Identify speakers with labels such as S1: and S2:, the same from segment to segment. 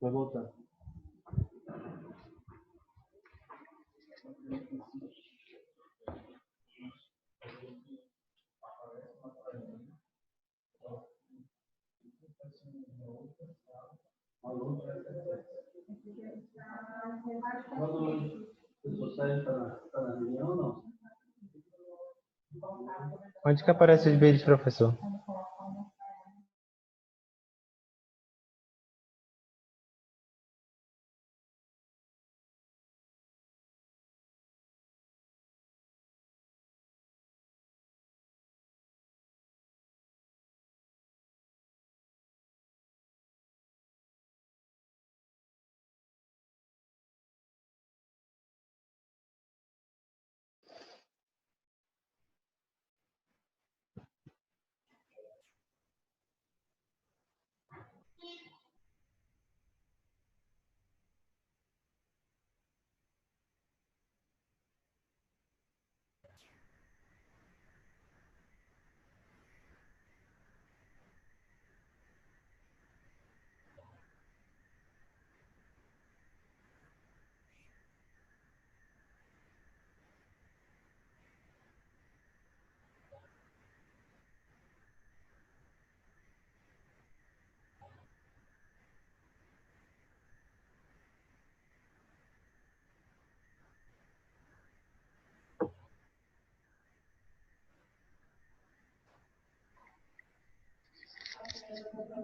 S1: Vai voltar. Quando você sai para na reunião ou não?
S2: Onde que aparece os vídeos, professor?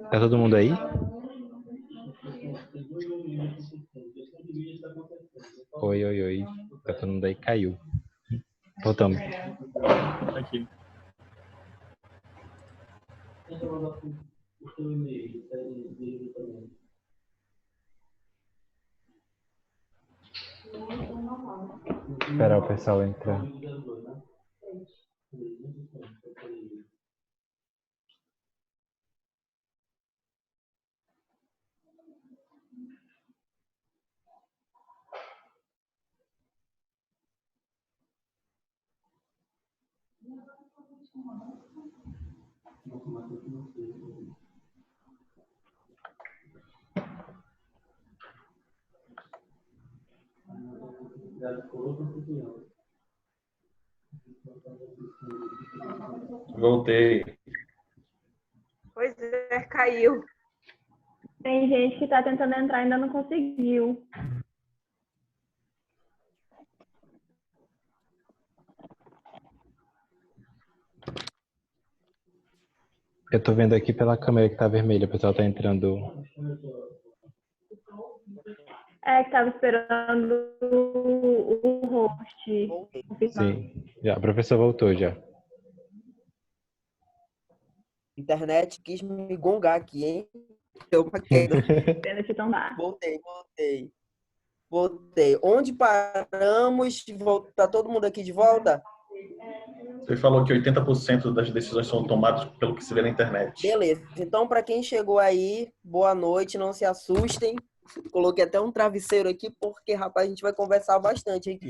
S2: Tá todo mundo aí? Oi, oi, oi. Tá todo mundo aí? Caiu. Voltamos.
S3: Aqui.
S2: Esperar o pessoal entrar.
S3: Voltei.
S4: Pois é, caiu.
S5: Tem gente que está tentando entrar e ainda não conseguiu.
S2: Eu tô vendo aqui pela câmera que tá vermelha, o pessoal tá entrando.
S5: É que estava esperando o host.
S2: Sim, já, a professora voltou já.
S6: Internet quis me gongar aqui, hein? Deu uma queda.
S5: Pena de tombar.
S6: Voltei. Onde paramos? Tá todo mundo aqui de volta?
S3: Você falou que 80% das decisões são tomadas pelo que se vê na internet.
S6: Beleza. Então, para quem chegou aí, boa noite, não se assustem. Coloquei até um travesseiro aqui, porque, rapaz, a gente vai conversar bastante aqui.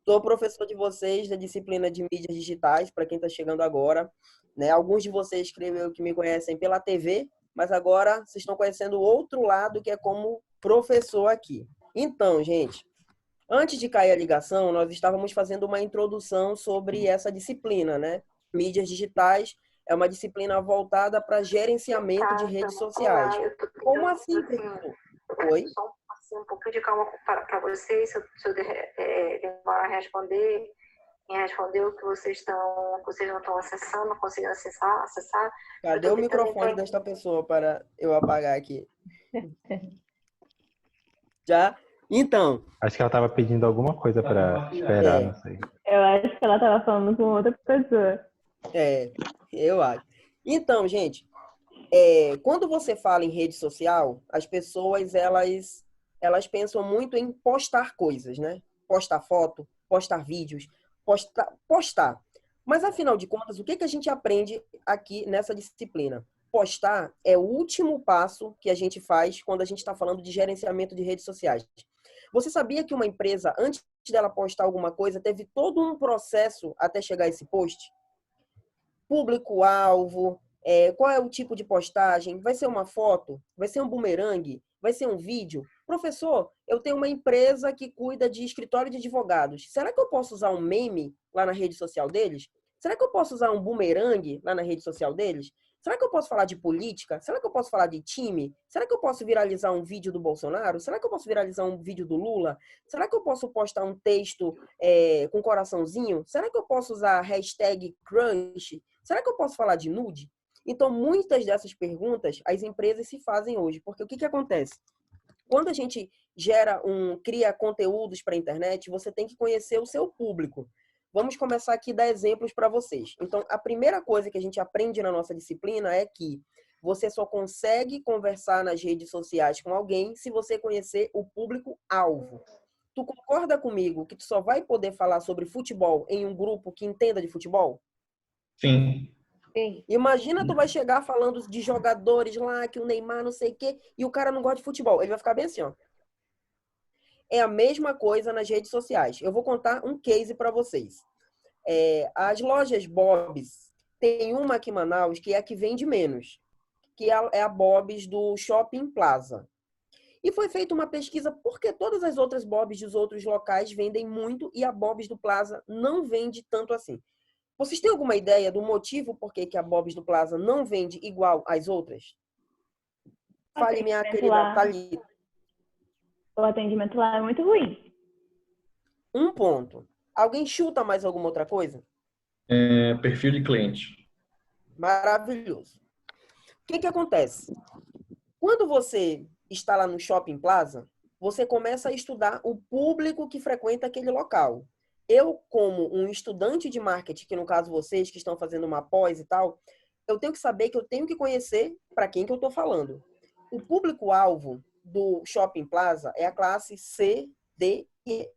S6: Sou professor de vocês da disciplina de mídias digitais, para quem está chegando agora. Né? Alguns de vocês, creio eu, que me conhecem pela TV, mas agora vocês estão conhecendo o outro lado, que é como professor aqui. Então, gente, antes de cair a ligação, nós estávamos fazendo uma introdução sobre essa disciplina, né? Mídias digitais é uma disciplina voltada para gerenciamento de redes sociais. Como assim, professor? Oi?
S4: Só assim, um pouquinho de calma para vocês, se eu demorar a responder, em responder o que vocês não estão acessando, não conseguindo acessar.
S6: Cadê o microfone desta pessoa para eu apagar aqui? Já? Então.
S2: Acho que ela tava pedindo alguma coisa pra esperar, não sei.
S5: Eu acho que ela tava falando com outra pessoa.
S6: Eu acho. Então, gente, quando você fala em rede social, as pessoas, elas pensam muito em postar coisas, né? Postar foto, postar vídeos, postar. Mas, afinal de contas, o que a gente aprende aqui nessa disciplina? Postar é o último passo que a gente faz quando a gente está falando de gerenciamento de redes sociais. Você sabia que uma empresa, antes dela postar alguma coisa, teve todo um processo até chegar a esse post? Público-alvo, qual é o tipo de postagem? Vai ser uma foto? Vai ser um bumerangue? Vai ser um vídeo? Professor, eu tenho uma empresa que cuida de escritório de advogados. Será que eu posso usar um meme lá na rede social deles? Será que eu posso usar um bumerangue lá na rede social deles? Será que eu posso falar de política? Será que eu posso falar de time? Será que eu posso viralizar um vídeo do Bolsonaro? Será que eu posso viralizar um vídeo do Lula? Será que eu posso postar um texto com coraçãozinho? Será que eu posso usar a hashtag crush? Será que eu posso falar de nude? Então, muitas dessas perguntas as empresas se fazem hoje. Porque o que acontece? Quando a gente cria conteúdos para a internet, você tem que conhecer o seu público. Vamos começar aqui a dar exemplos para vocês. Então, a primeira coisa que a gente aprende na nossa disciplina é que você só consegue conversar nas redes sociais com alguém se você conhecer o público-alvo. Tu concorda comigo que tu só vai poder falar sobre futebol em um grupo que entenda de futebol?
S3: Sim.
S5: Sim.
S6: Imagina tu vai chegar falando de jogadores lá, que o Neymar não sei o quê, e o cara não gosta de futebol. Ele vai ficar bem assim, ó. É a mesma coisa nas redes sociais. Eu vou contar um case para vocês. As lojas Bob's, tem uma aqui em Manaus que é a que vende menos, que é a Bob's do Shopping Plaza. E foi feita uma pesquisa porque todas as outras Bob's dos outros locais vendem muito e a Bob's do Plaza não vende tanto assim. Vocês têm alguma ideia do motivo por que a Bob's do Plaza não vende igual às outras? Fale, minha querida Thalita.
S5: O atendimento lá é muito ruim.
S6: Um ponto. Alguém chuta mais alguma outra coisa?
S3: Perfil de cliente.
S6: Maravilhoso. O que acontece? Quando você está lá no Shopping Plaza, você começa a estudar o público que frequenta aquele local. Eu, como um estudante de marketing, que no caso vocês que estão fazendo uma pós e tal, eu tenho que saber que eu tenho que conhecer para quem que eu estou falando. O público-alvo do Shopping Plaza é a classe C, D e E.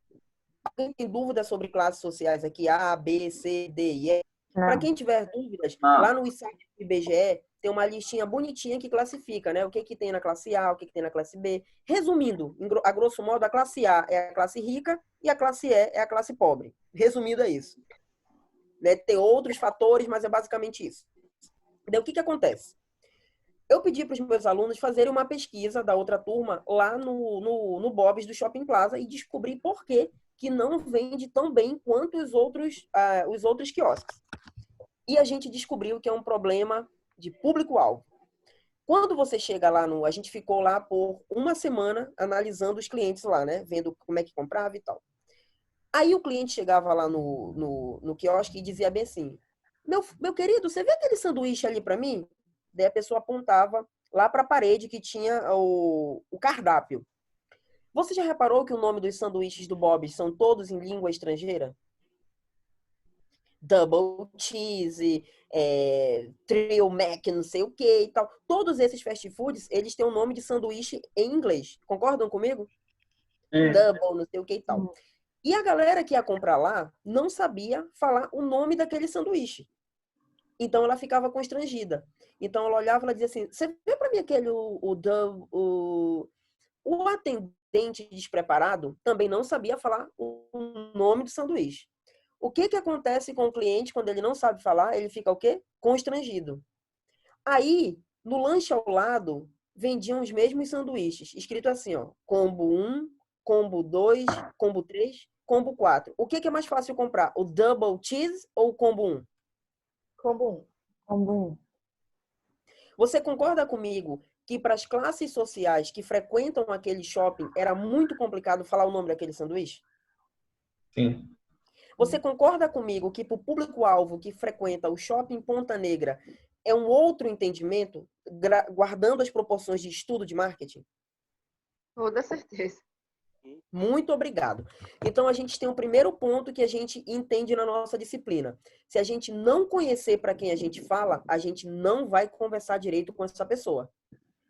S6: Alguém tem dúvidas sobre classes sociais aqui? A, B, C, D e E? Para quem tiver dúvidas, lá no site do IBGE tem uma listinha bonitinha que classifica, né? O que tem na classe A, o que tem na classe B. Resumindo, a grosso modo, a classe A é a classe rica e a classe E é a classe pobre. Resumindo, é isso. Né? Tem outros fatores, mas é basicamente isso. Daí, o que acontece? Eu pedi para os meus alunos fazerem uma pesquisa da outra turma lá no Bob's do Shopping Plaza e descobrir por que não vende tão bem quanto os outros quiosques. E a gente descobriu que é um problema de público-alvo. Quando você chega lá a gente ficou lá por uma semana analisando os clientes lá, né? Vendo como é que comprava e tal. Aí o cliente chegava lá no quiosque e dizia bem assim, meu querido, você vê aquele sanduíche ali para mim? Daí a pessoa apontava lá para a parede que tinha o cardápio. Você já reparou que o nome dos sanduíches do Bob's são todos em língua estrangeira? Double cheese, trio mac, não sei o que e tal. Todos esses fast foods, eles têm o nome de sanduíche em inglês. Concordam comigo? Double, não sei o que e tal. E a galera que ia comprar lá não sabia falar o nome daquele sanduíche. Então ela ficava constrangida. Então ela olhava e ela dizia assim, você vê para mim aquele o atendente despreparado também não sabia falar o nome do sanduíche. O que acontece com o cliente quando ele não sabe falar? Ele fica o quê? Constrangido. Aí, no lanche ao lado, vendiam os mesmos sanduíches, escrito assim, ó, combo 1, combo 2, combo 3, combo 4. O que é mais fácil comprar? O double cheese ou o combo 1?
S5: Combo 1. Combo 1.
S6: Você concorda comigo que para as classes sociais que frequentam aquele shopping era muito complicado falar o nome daquele sanduíche?
S3: Sim.
S6: Você concorda comigo que para o público-alvo que frequenta o shopping Ponta Negra é um outro entendimento, guardando as proporções de estudo de marketing?
S4: Toda certeza.
S6: Muito obrigado. Então, a gente tem um primeiro ponto que a gente entende na nossa disciplina. Se a gente não conhecer para quem a gente fala, a gente não vai conversar direito com essa pessoa.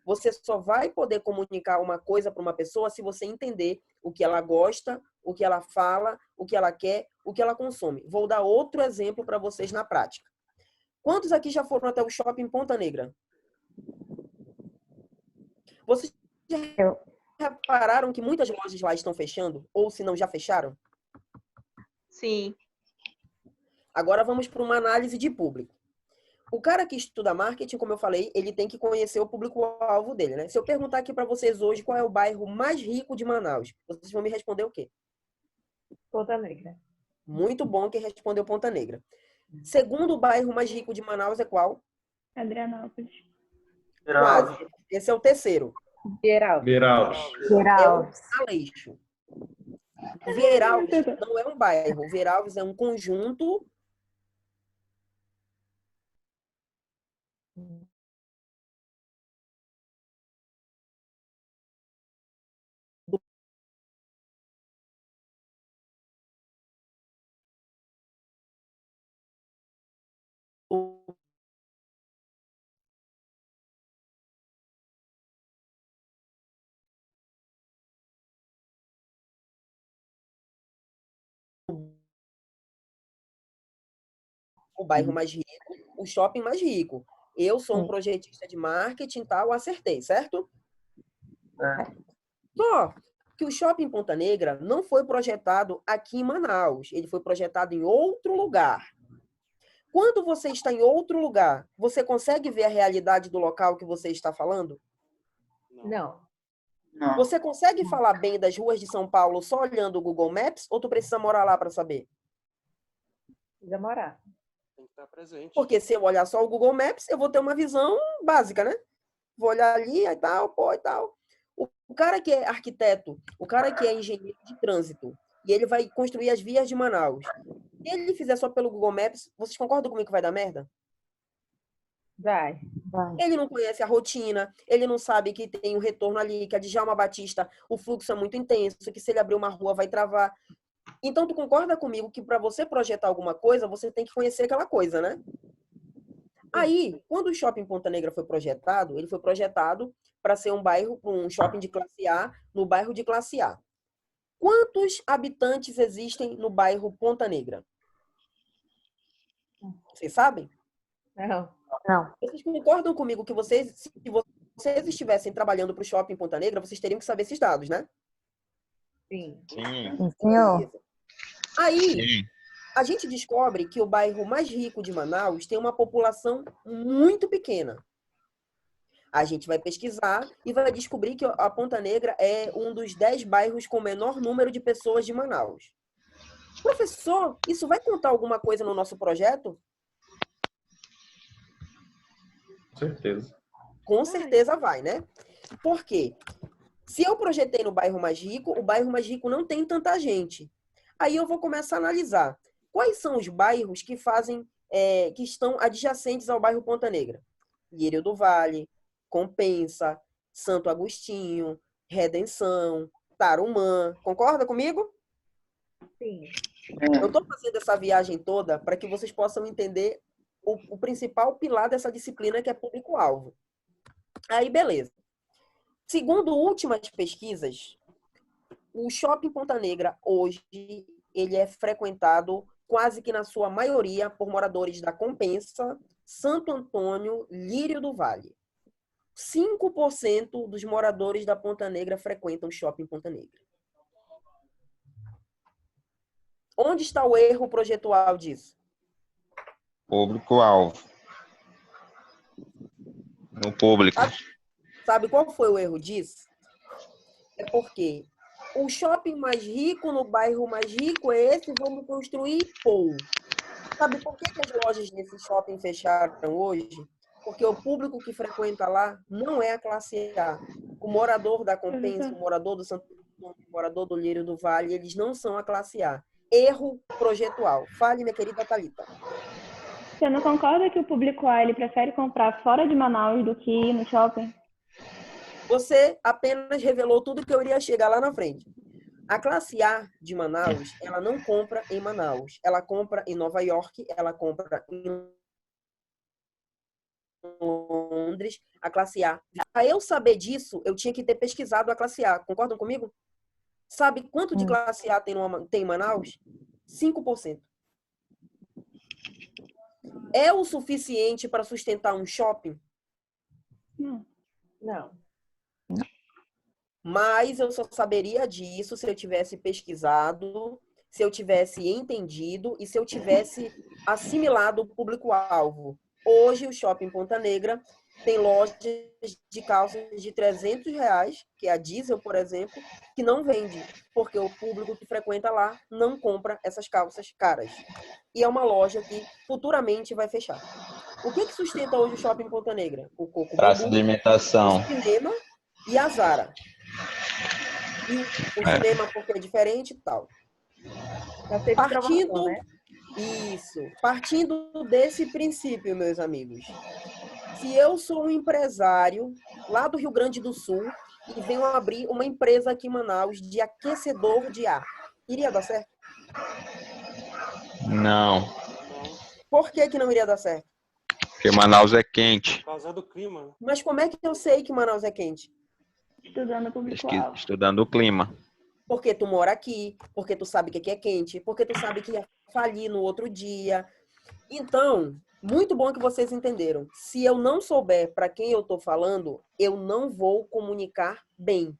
S6: Você só vai poder comunicar uma coisa para uma pessoa se você entender o que ela gosta, o que ela fala, o que ela quer, o que ela consome. Vou dar outro exemplo para vocês na prática. Quantos aqui já foram até o shopping Ponta Negra? Vocês já repararam que muitas lojas lá estão fechando? Ou se não, já fecharam?
S4: Sim.
S6: Agora vamos para uma análise de público. O cara que estuda marketing, como eu falei, ele tem que conhecer o público-alvo dele, né? Se eu perguntar aqui para vocês hoje qual é o bairro mais rico de Manaus, vocês vão me responder o quê?
S7: Ponta Negra.
S6: Muito bom que respondeu Ponta Negra. Segundo bairro mais rico de Manaus é qual?
S5: Adrianópolis.
S6: Quase. Esse é o terceiro.
S7: Geraldo.
S3: Beraldo.
S6: É o Aleixo. Veralves não é um bairro. Veralves é um conjunto do o bairro mais rico, o shopping mais rico. Eu sou um projetista de marketing e tal, acertei, certo? Só que o shopping Ponta Negra não foi projetado aqui em Manaus, ele foi projetado em outro lugar. Quando você está em outro lugar, você consegue ver a realidade do local que você está falando?
S7: Não.
S6: Você consegue falar bem das ruas de São Paulo só olhando o Google Maps ou tu precisa morar lá para saber?
S7: Precisa morar.
S8: Tem que estar presente.
S6: Porque se eu olhar só o Google Maps, eu vou ter uma visão básica, né? Vou olhar ali e tal, pô, e tal. O cara que é arquiteto, o cara que é engenheiro de trânsito, e ele vai construir as vias de Manaus. Se ele fizer só pelo Google Maps, vocês concordam comigo que vai dar merda?
S7: Vai.
S6: Ele não conhece a rotina, ele não sabe que tem um retorno ali, que a Djalma Batista, o fluxo é muito intenso, que se ele abrir uma rua vai travar. Então, tu concorda comigo que para você projetar alguma coisa, você tem que conhecer aquela coisa, né? Aí, quando o Shopping Ponta Negra foi projetado, ele foi projetado para ser um bairro, um shopping de classe A, no bairro de classe A. Quantos habitantes existem no bairro Ponta Negra? Vocês sabem?
S7: Não.
S6: Vocês concordam comigo que vocês, se vocês estivessem trabalhando para o Shopping Ponta Negra, vocês teriam que saber esses dados, né?
S7: Sim.
S2: Sim.
S6: Beleza. Aí,
S2: Sim.
S6: a gente descobre que o bairro mais rico de Manaus tem uma população muito pequena. A gente vai pesquisar e vai descobrir que a Ponta Negra é um dos 10 bairros com o menor número de pessoas de Manaus. Professor, isso vai contar alguma coisa no nosso projeto?
S3: Certeza.
S6: Com certeza vai, né? Por quê? Se eu projetei no bairro mais rico, o bairro mais rico não tem tanta gente. Aí eu vou começar a analisar quais são os bairros que fazem, que estão adjacentes ao bairro Ponta Negra. Lírio do Vale, Compensa, Santo Agostinho, Redenção, Tarumã. Concorda comigo?
S7: Sim.
S6: Eu estou fazendo essa viagem toda para que vocês possam entender o principal pilar dessa disciplina, que é público-alvo. Aí, beleza. Segundo últimas pesquisas, o Shopping Ponta Negra, hoje, ele é frequentado quase que na sua maioria por moradores da Compensa, Santo Antônio, Lírio do Vale. 5% dos moradores da Ponta Negra frequentam o Shopping Ponta Negra. Onde está o erro projetual disso?
S2: Público-alvo. No público.
S6: Sabe qual foi o erro disso? É porque o shopping mais rico no bairro mais rico é esse, vamos construir pô. Sabe por que as lojas desse shopping fecharam hoje? Porque o público que frequenta lá não é a classe A. O morador da Compensa, o morador do Santo Antônio, o morador do Lírio do Vale, eles não são a classe A. Erro projetual. Fale, minha querida Thalita.
S5: Você não concorda que o público A ele prefere comprar fora de Manaus do que ir no shopping?
S6: Você apenas revelou tudo que eu iria chegar lá na frente. A classe A de Manaus, ela não compra em Manaus. Ela compra em Nova York, ela compra em Londres, a classe A. Para eu saber disso, eu tinha que ter pesquisado a classe A. Concordam comigo? Sabe quanto de classe A tem em Manaus? 5%. É o suficiente para sustentar um shopping?
S7: Não.
S6: Mas eu só saberia disso se eu tivesse pesquisado, se eu tivesse entendido e se eu tivesse assimilado o público-alvo. Hoje, o Shopping Ponta Negra tem lojas de calças de R$ 300, que é a Diesel, por exemplo, que não vende, porque o público que frequenta lá não compra essas calças caras. E é uma loja que futuramente vai fechar. O que sustenta hoje o Shopping Ponta Negra? O Coco
S8: Praça
S6: Bambu,
S8: de alimentação.
S6: o cinema e a Zara. E o cinema porque é diferente e tal.
S7: Já teve promoção,
S6: Partindo,
S7: né?
S6: partindo desse princípio, meus amigos. Se eu sou um empresário lá do Rio Grande do Sul e venho abrir uma empresa aqui em Manaus de aquecedor de ar, iria dar certo?
S8: Não,
S6: Por que não iria dar certo?
S8: porque Manaus é quente.
S9: Por causa do clima.
S6: Mas como é que eu sei que Manaus é quente?
S5: Estudando o público-alvo.
S8: Estudando o clima.
S6: Porque tu mora aqui, porque tu sabe que aqui é quente, porque tu sabe que ia falir no outro dia. Então, muito bom que vocês entenderam. Se eu não souber para quem eu estou falando, eu não vou comunicar bem.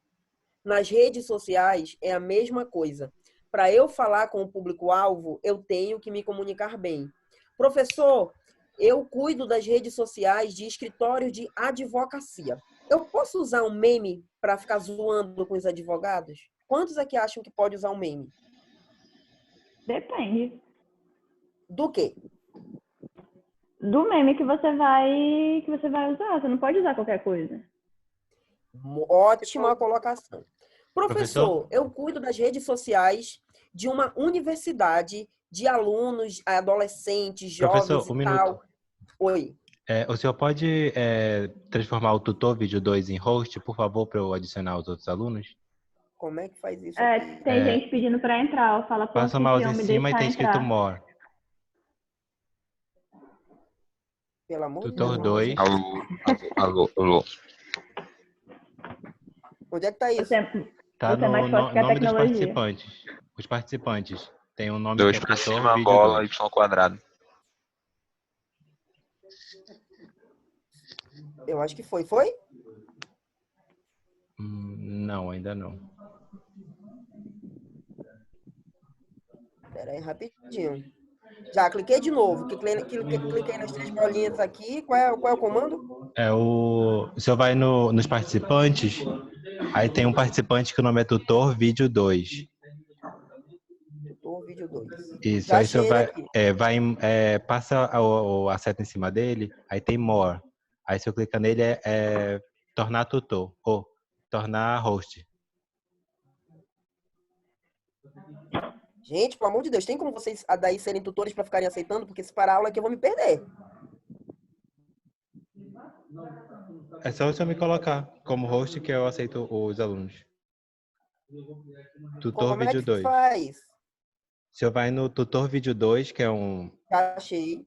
S6: Nas redes sociais é a mesma coisa. Para eu falar com o público-alvo, eu tenho que me comunicar bem. Professor, eu cuido das redes sociais de escritório de advocacia. Eu posso usar um meme para ficar zoando com os advogados? Quantos aqui acham que pode usar um meme?
S5: Depende.
S6: Do quê?
S5: Do meme que você vai usar. Você não pode usar qualquer coisa.
S6: Ótima colocação. Professor, eu cuido das redes sociais de uma universidade de alunos, adolescentes, jovens
S2: Professor,
S6: e tal.
S2: minuto.
S6: Oi.
S2: O senhor pode transformar o tutor vídeo 2 em host, por favor, para eu adicionar os outros alunos?
S6: Como é que faz isso?
S5: Tem gente pedindo para entrar. Fala,
S2: Passa o mouse em cima e tem escrito more.
S6: Pelo amor de
S2: Tutor
S6: Deus.
S2: 2.
S8: Alô.
S6: Onde é que tá isso?
S2: Tá
S5: Você é mais
S2: no
S5: forte que a
S2: nome dos
S5: tecnologia.
S2: participantes. Os participantes. Tem um nome
S8: 2
S2: que é
S8: pra
S2: tutor
S8: cima,
S2: vídeo
S8: bola,
S2: 2.
S8: Y quadrado.
S6: Eu acho que foi. Foi?
S2: Não, ainda não.
S6: Pera aí, rapidinho. Já cliquei de novo. Cliquei nas 3 bolinhas aqui. Qual é o comando?
S2: O senhor vai nos participantes, aí tem um participante que o nome é tutor vídeo 2.
S6: Tutor vídeo 2.
S2: Isso,
S6: Já
S2: aí o senhor
S6: achei
S2: passa a seta em cima dele, aí tem more. Aí se eu clicar nele é tornar tutor, ou tornar host.
S6: Gente, pelo amor de Deus, tem como vocês daí serem tutores para ficarem aceitando? Porque se parar a aula aqui eu vou me perder.
S2: É só o senhor me colocar como host que eu aceito os alunos. Tutor
S6: Como
S2: vídeo
S6: é que
S2: 2.
S6: faz?
S2: O senhor vai no tutor vídeo 2, que é um...
S6: Já achei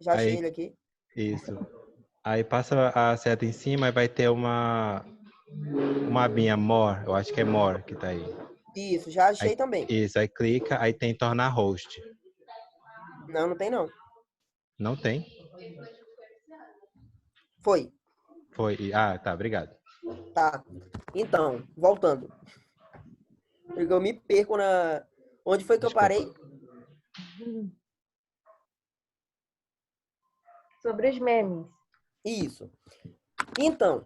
S2: Aí-
S6: ele aqui.
S2: Isso. Aí passa a seta em cima e vai ter uma abinha more, eu acho que é more que tá aí.
S6: Isso, já achei
S2: Aí-
S6: também.
S2: Isso, aí clica, aí tem tornar host.
S6: Não tem não.
S2: Não tem?
S6: Foi.
S2: Foi. Ah, tá, obrigado.
S6: Tá. Então, voltando. Porque eu me perco na... Onde foi que
S2: Desculpa.
S6: eu parei?
S7: Sobre os memes.
S6: Isso. Então,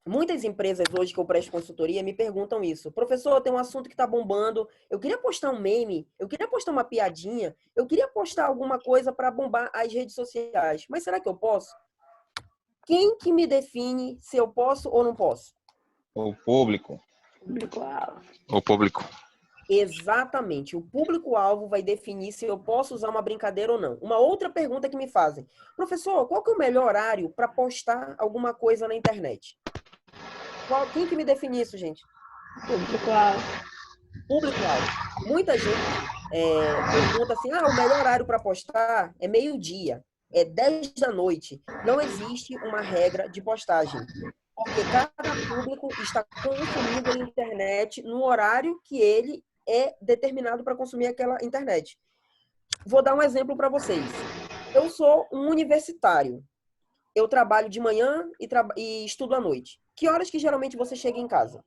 S6: muitas empresas hoje que eu presto consultoria me perguntam isso. Professor, tem um assunto que tá bombando. Eu queria postar um meme, eu queria postar uma piadinha, eu queria postar alguma coisa para bombar as redes sociais. Mas será que eu posso? Quem que me define se eu posso ou não posso?
S8: O público.
S5: Público-alvo.
S8: O público.
S6: Exatamente. O público-alvo vai definir se eu posso usar uma brincadeira ou não. Uma outra pergunta que me fazem. Professor, qual que é o melhor horário para postar alguma coisa na internet? Quem que me define isso, gente?
S5: Público-alvo.
S6: Público-alvo. Muita gente pergunta assim, o melhor horário para postar é meio-dia, é 10 da noite. Não existe uma regra de postagem. Porque cada público está consumindo a internet no horário que ele é determinado para consumir aquela internet. Vou dar um exemplo para vocês. Eu sou um universitário. Eu trabalho de manhã e estudo à noite. Que horas que geralmente você chega em casa?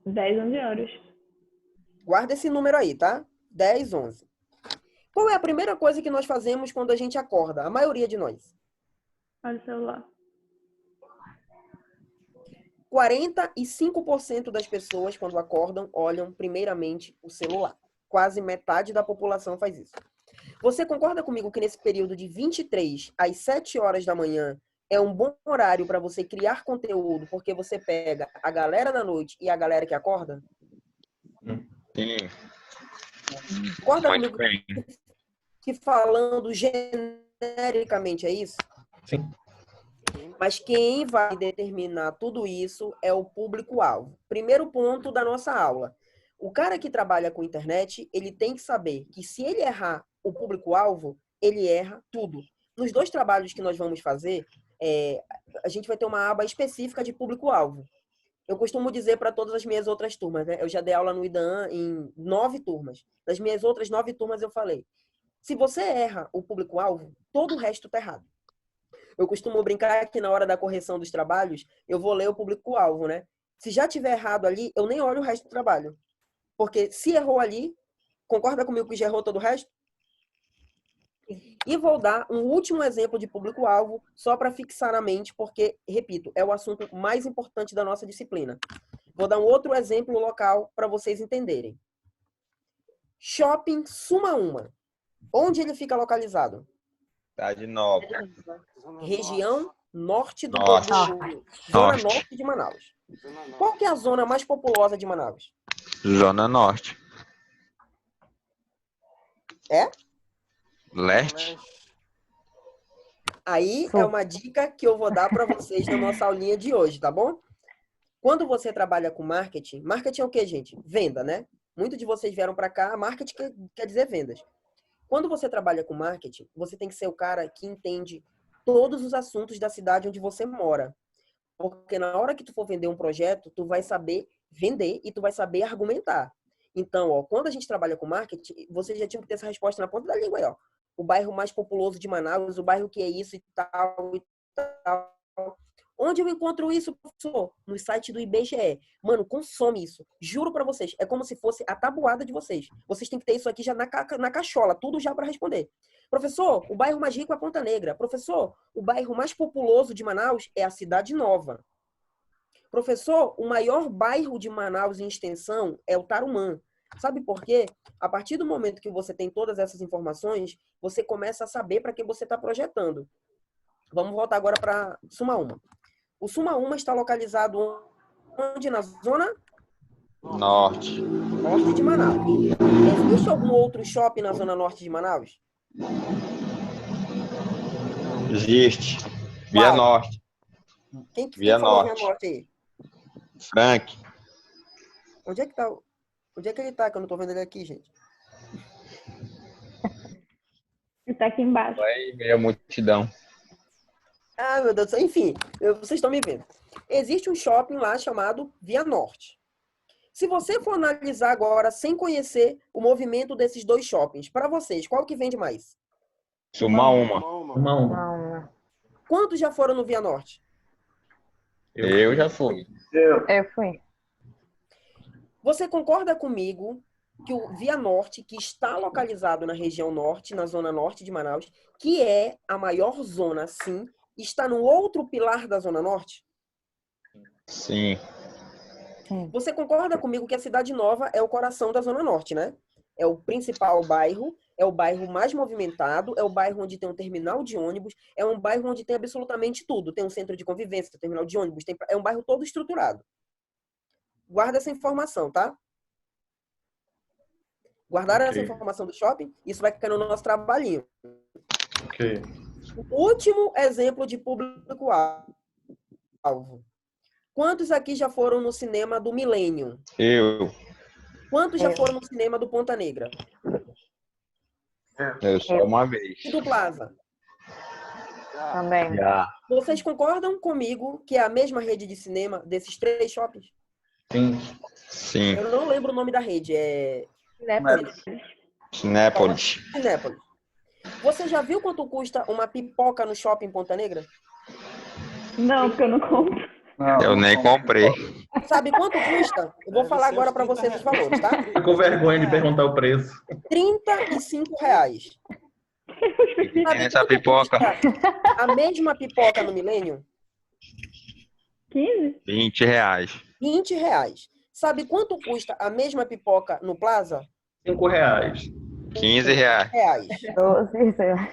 S5: 10, 11 horas.
S6: Guarda esse número aí, tá? 10, 11. Qual é a primeira coisa que nós fazemos quando a gente acorda? A maioria de nós.
S5: Olha o celular.
S6: 45% das pessoas, quando acordam, olham primeiramente o celular. Quase metade da população faz isso. Você concorda comigo que nesse período de 23 às 7 horas da manhã é um bom horário para você criar conteúdo, porque você pega a galera da noite e a galera que acorda?
S8: Sim,
S6: Concorda
S8: muito
S6: comigo
S8: bem.
S6: que falando genericamente é isso?
S3: Sim.
S6: Mas quem vai determinar tudo isso é o público-alvo. Primeiro ponto da nossa aula. O cara que trabalha com internet, ele tem que saber que se ele errar o público-alvo, ele erra tudo. Nos 2 trabalhos que nós vamos fazer, a gente vai ter uma aba específica de público-alvo. Eu costumo dizer para todas as minhas outras turmas, né? Eu já dei aula no IDAN em 9 turmas. Das minhas outras 9 turmas eu falei, se você erra o público-alvo, todo o resto está errado. Eu costumo brincar que na hora da correção dos trabalhos, eu vou ler o público-alvo, né? Se já tiver errado ali, eu nem olho o resto do trabalho. Porque se errou ali, concorda comigo que já errou todo o resto? E vou dar um último exemplo de público-alvo, só para fixar na mente, porque, repito, é o assunto mais importante da nossa disciplina. Vou dar um outro exemplo local para vocês entenderem. Shopping Suma Uma. Onde ele fica localizado?
S8: Cidade Nova.
S6: Região norte do
S8: Norte.
S6: Zona norte de Manaus. Qual que é a zona mais populosa de Manaus?
S8: Zona Norte.
S6: É?
S8: Leste.
S6: Aí é uma dica que eu vou dar para vocês na nossa aulinha de hoje, tá bom? Quando você trabalha com marketing, marketing é o quê, gente? Venda, né? Muitos de vocês vieram para cá, marketing quer dizer vendas. Quando você trabalha com marketing, você tem que ser o cara que entende todos os assuntos da cidade onde você mora. Porque na hora que tu for vender um projeto, tu vai saber vender e tu vai saber argumentar. Então, ó, quando a gente trabalha com marketing, você já tinha que ter essa resposta na ponta da língua aí, ó. O bairro mais populoso de Manaus, o bairro que é isso e tal e tal. Onde eu encontro isso, professor? No site do IBGE. Mano, consome isso. Juro pra vocês. É como se fosse a tabuada de vocês. Vocês têm que ter isso aqui já na cachola. Tudo já para responder. Professor, o bairro mais rico é Ponta Negra. Professor, o bairro mais populoso de Manaus é a Cidade Nova. Professor, o maior bairro de Manaus em extensão é o Tarumã. Sabe por quê? A partir do momento que você tem todas essas informações, você começa a saber para que você está projetando. Vamos voltar agora para Suma Uma. O Suma Uma está localizado onde? Na zona
S8: Norte.
S6: norte de Manaus. Existe algum outro shopping na zona norte de Manaus?
S8: Existe. Via
S6: Qual?
S8: Norte.
S6: Quem que
S8: Via
S6: falou
S8: Norte.
S6: Via Norte aí?
S8: Frank.
S6: Onde é que tá? Onde é que ele tá? Que eu não tô vendo ele aqui, gente.
S5: Ele tá aqui embaixo.
S8: Vai ver a multidão.
S6: Ah, meu Deus do céu. Enfim, vocês estão me vendo. Existe um shopping lá chamado Via Norte. Se você for analisar agora, sem conhecer o movimento desses 2 shoppings, para vocês, qual que vende mais?
S8: Suma uma.
S3: Uma.
S6: Quantos já foram no Via Norte?
S8: Eu já fui.
S7: Eu fui.
S6: Você concorda comigo que o Via Norte, que está localizado na região norte, na zona norte de Manaus, que é a maior zona, sim, está no outro pilar da zona norte?
S8: Sim.
S6: Você concorda comigo que a Cidade Nova é o coração da zona norte, né? É o principal bairro, é o bairro mais movimentado, é o bairro onde tem um terminal de ônibus, é um bairro onde tem absolutamente tudo. Tem um centro de convivência, tem um terminal de ônibus, é um bairro todo estruturado. Guarda essa informação, tá? Guardaram essa informação do shopping? Isso vai ficar no nosso trabalhinho.
S3: Ok.
S6: O último exemplo de público-alvo. Quantos aqui já foram no cinema do Millennium?
S8: Eu.
S6: Quantos já foram no cinema do Ponta Negra?
S8: Eu só uma vez.
S6: E do Plaza?
S7: Também.
S8: Já.
S6: Vocês concordam comigo que é a mesma rede de cinema desses 3 shoppings?
S3: Sim.
S8: Sim.
S6: Eu não lembro o nome da rede. É
S8: Cinépolis.
S6: Cinépolis. Você já viu quanto custa uma pipoca no shopping Ponta Negra?
S5: Não, porque eu não compro.
S1: Não,
S8: Eu nem comprei.
S6: Sabe quanto custa? Eu vou falar agora para vocês os valores, tá?
S3: Fico com vergonha de perguntar o preço.
S6: R$ 35.
S8: E tem
S6: Sabe
S8: essa
S6: quanto
S8: pipoca?
S6: custa a mesma pipoca no Milênio?
S5: 15?
S8: R$ 20.
S6: R$ 20. Sabe quanto custa a mesma pipoca no Plaza?
S3: R$ 5.
S8: R$ 15.
S7: Doze, sei lá.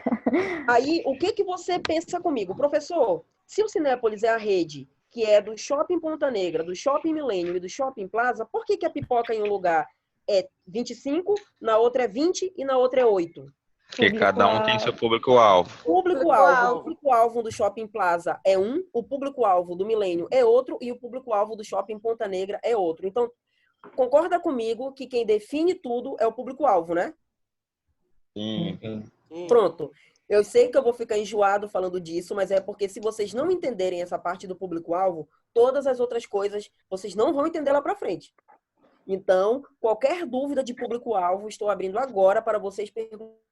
S6: Aí, o que que você pensa comigo? Professor, se o Cinépolis é a rede que é do Shopping Ponta Negra, do Shopping Milênio e do Shopping Plaza, por que que a pipoca em um lugar é 25, na outra é 20 e na outra é 8?
S8: Porque cada um tem seu público-alvo.
S6: O público-alvo do Shopping Plaza é um, o público-alvo do Milênio é outro e o público-alvo do Shopping Ponta Negra é outro. Então, concorda comigo que quem define tudo é o público-alvo, né?
S8: Sim.
S6: Pronto. Eu sei que eu vou ficar enjoado falando disso, mas é porque se vocês não entenderem essa parte do público-alvo, todas as outras coisas vocês não vão entender lá pra frente. Então, qualquer dúvida de público-alvo, estou abrindo agora para vocês perguntarem.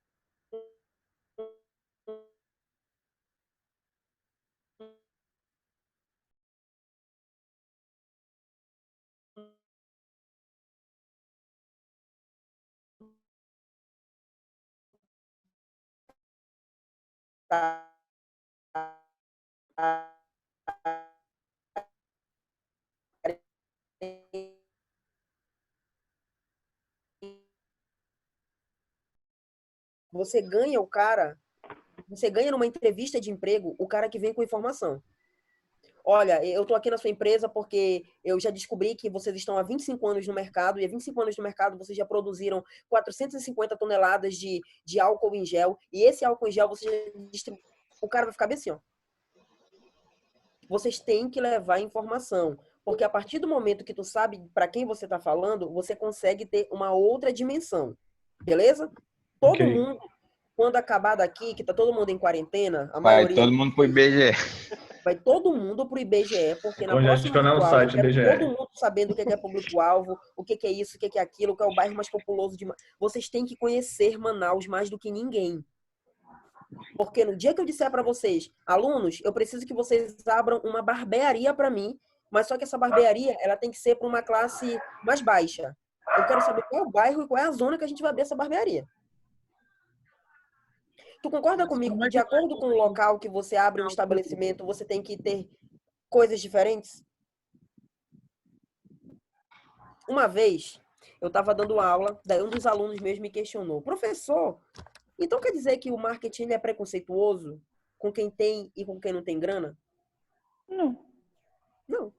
S6: Você ganha o cara, você ganha numa entrevista de emprego o cara que vem com informação. Olha, eu estou aqui na sua empresa porque eu já descobri que vocês estão há 25 anos no mercado e há 25 anos no mercado vocês já produziram 450 toneladas de álcool em gel e esse álcool em gel você já distribui. O cara vai ficar bem assim, ó. Vocês têm que levar informação, porque a partir do momento que tu sabe para quem você está falando, você consegue ter uma outra dimensão, beleza? Todo
S3: Ok.
S6: mundo, quando acabar daqui, que tá todo mundo em quarentena, a
S8: Vai
S6: maioria
S8: todo mundo pro IBGE.
S6: vai todo mundo pro IBGE, porque na próxima
S3: Congestionar o
S6: virtual,
S3: site
S6: eu quero
S3: IBGE.
S6: todo mundo sabendo o que é público-alvo, o que é isso, o que é aquilo, qual é o bairro mais populoso de... Vocês têm que conhecer Manaus mais do que ninguém. Porque no dia que eu disser para vocês, alunos, eu preciso que vocês abram uma barbearia para mim, mas só que essa barbearia, ela tem que ser para uma classe mais baixa. Eu quero saber qual é o bairro e qual é a zona que a gente vai abrir essa barbearia. Tu concorda comigo que de acordo com o local que você abre um estabelecimento, você tem que ter coisas diferentes? Uma vez, eu estava dando aula, daí um dos alunos meus me questionou: professor, então quer dizer que o marketing é preconceituoso com quem tem e com quem não tem grana?
S5: Não.
S6: Não.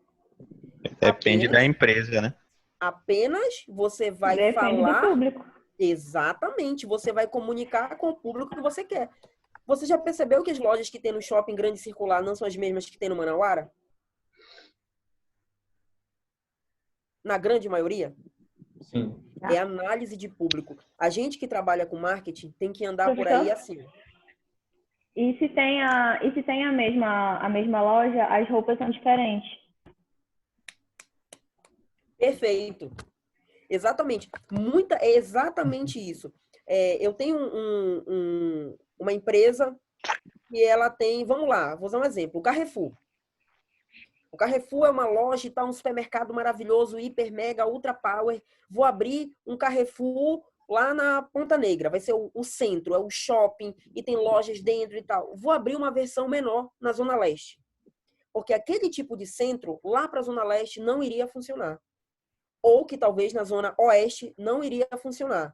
S8: Depende da empresa, né?
S6: Apenas você vai
S5: Depende do
S6: falar...
S5: público.
S6: Exatamente. Você vai comunicar com o público que você quer. Você já percebeu que as lojas que tem no shopping grande circular não são as mesmas que tem no Manauara? Na grande maioria?
S3: Sim.
S6: É análise de público. A gente que trabalha com marketing tem que andar por aí assim.
S5: E se tem a mesma loja, as roupas são diferentes.
S6: Perfeito. Exatamente. É exatamente isso. Eu tenho uma empresa que ela tem, vamos lá, vou usar um exemplo, o Carrefour. O Carrefour é uma loja e tal, um supermercado maravilhoso, hiper, mega, ultra power. Vou abrir um Carrefour lá na Ponta Negra. Vai ser o centro, é o shopping e tem lojas dentro e tal. Vou abrir uma versão menor na Zona Leste. Porque aquele tipo de centro, lá para a Zona Leste, não iria funcionar. Ou que talvez na Zona Oeste não iria funcionar.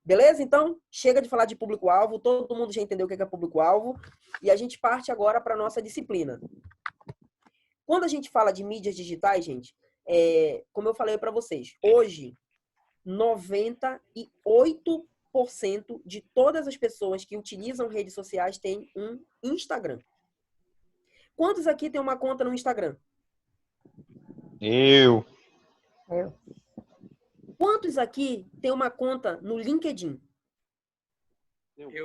S6: Beleza? Então, chega de falar de público-alvo. Todo mundo já entendeu o que é público-alvo. E a gente parte agora para a nossa disciplina. Quando a gente fala de mídias digitais, gente, como eu falei para vocês, hoje, 98% de todas as pessoas que utilizam redes sociais têm um Instagram. Quantos aqui tem uma conta no Instagram?
S8: Eu.
S6: Quantos aqui tem uma conta no LinkedIn?
S8: Eu.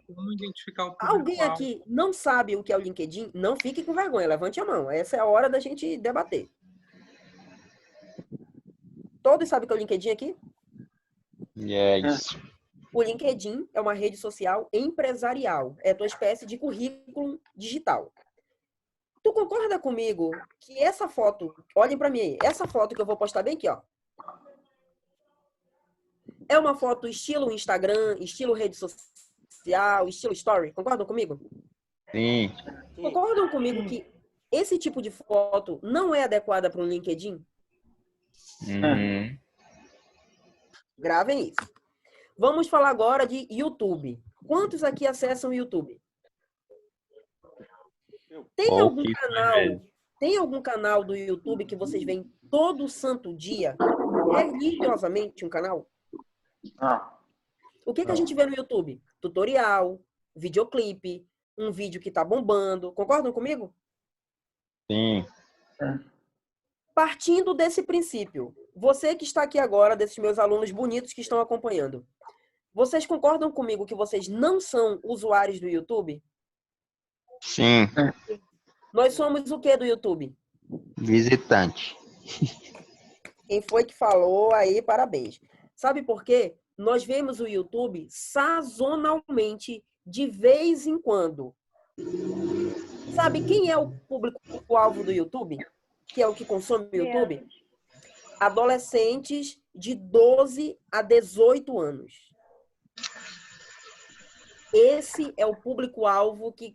S9: Como identificar o
S6: Alguém aqui não sabe o que é o LinkedIn? Não fique com vergonha, levante a mão. Essa é a hora da gente debater. Todos sabem o que é o LinkedIn aqui?
S8: Yes.
S6: O LinkedIn é uma rede social empresarial. É a tua espécie de currículo digital. Tu concorda comigo que essa foto, olhem para mim aí, essa foto que eu vou postar bem aqui, ó. É uma foto estilo Instagram, estilo rede social, estilo story. Concordam comigo?
S8: Sim.
S6: Concordam comigo que esse tipo de foto não é adequada para um LinkedIn?
S8: Uhum.
S6: Gravem isso. Vamos falar agora de YouTube. Quantos aqui acessam o YouTube? Tem algum canal do YouTube que vocês veem todo santo dia, religiosamente um canal? O que a gente vê no YouTube? Tutorial, videoclipe, um vídeo que tá bombando. Concordam comigo?
S8: Sim.
S6: Partindo desse princípio, você que está aqui agora, desses meus alunos bonitos que estão acompanhando, vocês concordam comigo que vocês não são usuários do YouTube?
S8: Sim.
S6: Nós somos o que do YouTube?
S8: Visitante.
S6: Quem foi que falou aí, parabéns. Sabe por quê? Nós vemos o YouTube sazonalmente, de vez em quando. Sabe quem é o público-alvo do YouTube? Que é o que consome o YouTube? Adolescentes de 12 a 18 anos. Esse é o público-alvo que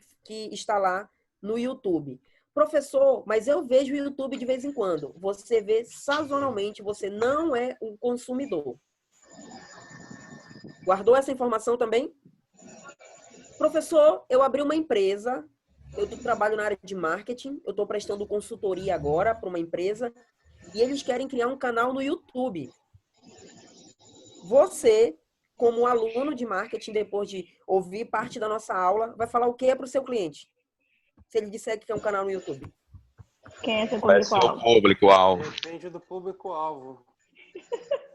S6: está lá no YouTube. Professor, mas eu vejo o YouTube de vez em quando. Você vê sazonalmente, você não é um consumidor. Guardou essa informação também? Professor, eu abri uma empresa, eu trabalho na área de marketing, eu estou prestando consultoria agora para uma empresa e eles querem criar um canal no YouTube. Você, como aluno de marketing, depois de ouvir parte da nossa aula, vai falar o que para o seu cliente? Se ele disser que quer um canal no YouTube.
S5: Quem é seu
S8: Vai ser o
S5: público-alvo?
S8: público-alvo.
S10: Depende do público-alvo.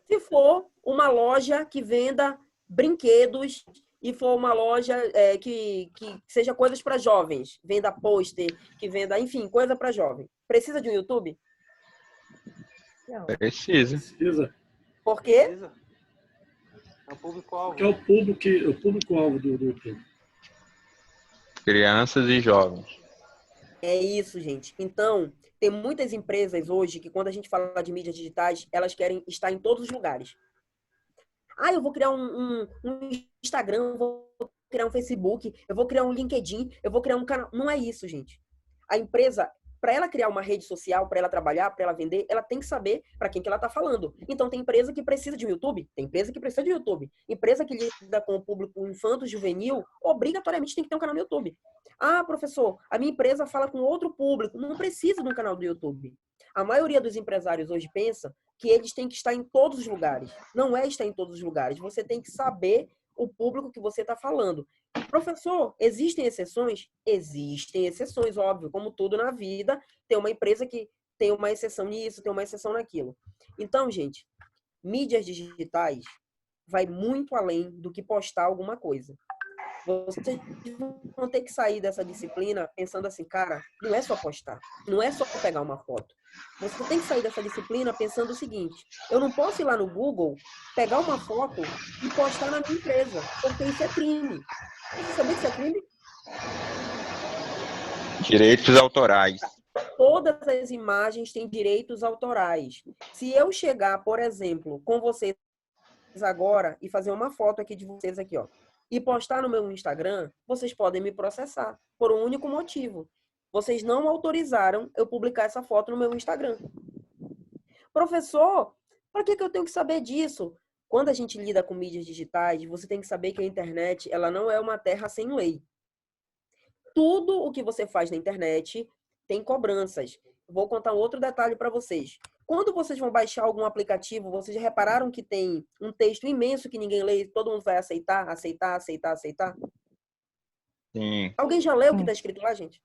S6: Se for uma loja que venda brinquedos e for uma loja que seja coisas para jovens, venda pôster, que venda, enfim, coisa para jovem. Precisa de um YouTube?
S8: Precisa.
S6: Por quê?
S10: Precisa. É o público-alvo.
S1: Que é o público-alvo do YouTube.
S8: Crianças e jovens.
S6: É isso, gente. Então, tem muitas empresas hoje que, quando a gente fala de mídias digitais, elas querem estar em todos os lugares. Ah, eu vou criar um Instagram, eu vou criar um Facebook, eu vou criar um LinkedIn, eu vou criar um canal. Não é isso, gente. A empresa, para ela criar uma rede social, para ela trabalhar, para ela vender, ela tem que saber para quem que ela está falando. Então, tem empresa que precisa de um YouTube, tem empresa que precisa de YouTube. Empresa que lida com o público infanto-juvenil, obrigatoriamente tem que ter um canal no YouTube. Ah, professor, a minha empresa fala com outro público. Não precisa de um canal do YouTube. A maioria dos empresários hoje pensa que eles têm que estar em todos os lugares. Não é estar em todos os lugares. Você tem que saber o público que você está falando. Professor, existem exceções? Existem exceções, óbvio. Como tudo na vida, tem uma empresa que tem uma exceção nisso, tem uma exceção naquilo. Então, gente, mídias digitais vai muito além do que postar alguma coisa. Vocês vão ter que sair dessa disciplina pensando assim, cara, não é só postar, não é só pegar uma foto. Você tem que sair dessa disciplina pensando o seguinte, eu não posso ir lá no Google, pegar uma foto e postar na minha empresa, porque isso é crime. Você sabia que isso é crime?
S8: Direitos autorais.
S6: Todas as imagens têm direitos autorais. Se eu chegar, por exemplo, com vocês agora e fazer uma foto aqui de vocês aqui, ó, e postar no meu Instagram, vocês podem me processar por um único motivo. Vocês não autorizaram eu publicar essa foto no meu Instagram. Professor, para que eu tenho que saber disso? Quando a gente lida com mídias digitais, você tem que saber que a internet, ela não é uma terra sem lei. Tudo o que você faz na internet tem cobranças. Vou contar um outro detalhe para vocês. Quando vocês vão baixar algum aplicativo, vocês já repararam que tem um texto imenso que ninguém lê, todo mundo vai aceitar, aceitar, aceitar, aceitar?
S8: Sim.
S6: Alguém já leu o que está escrito lá, gente?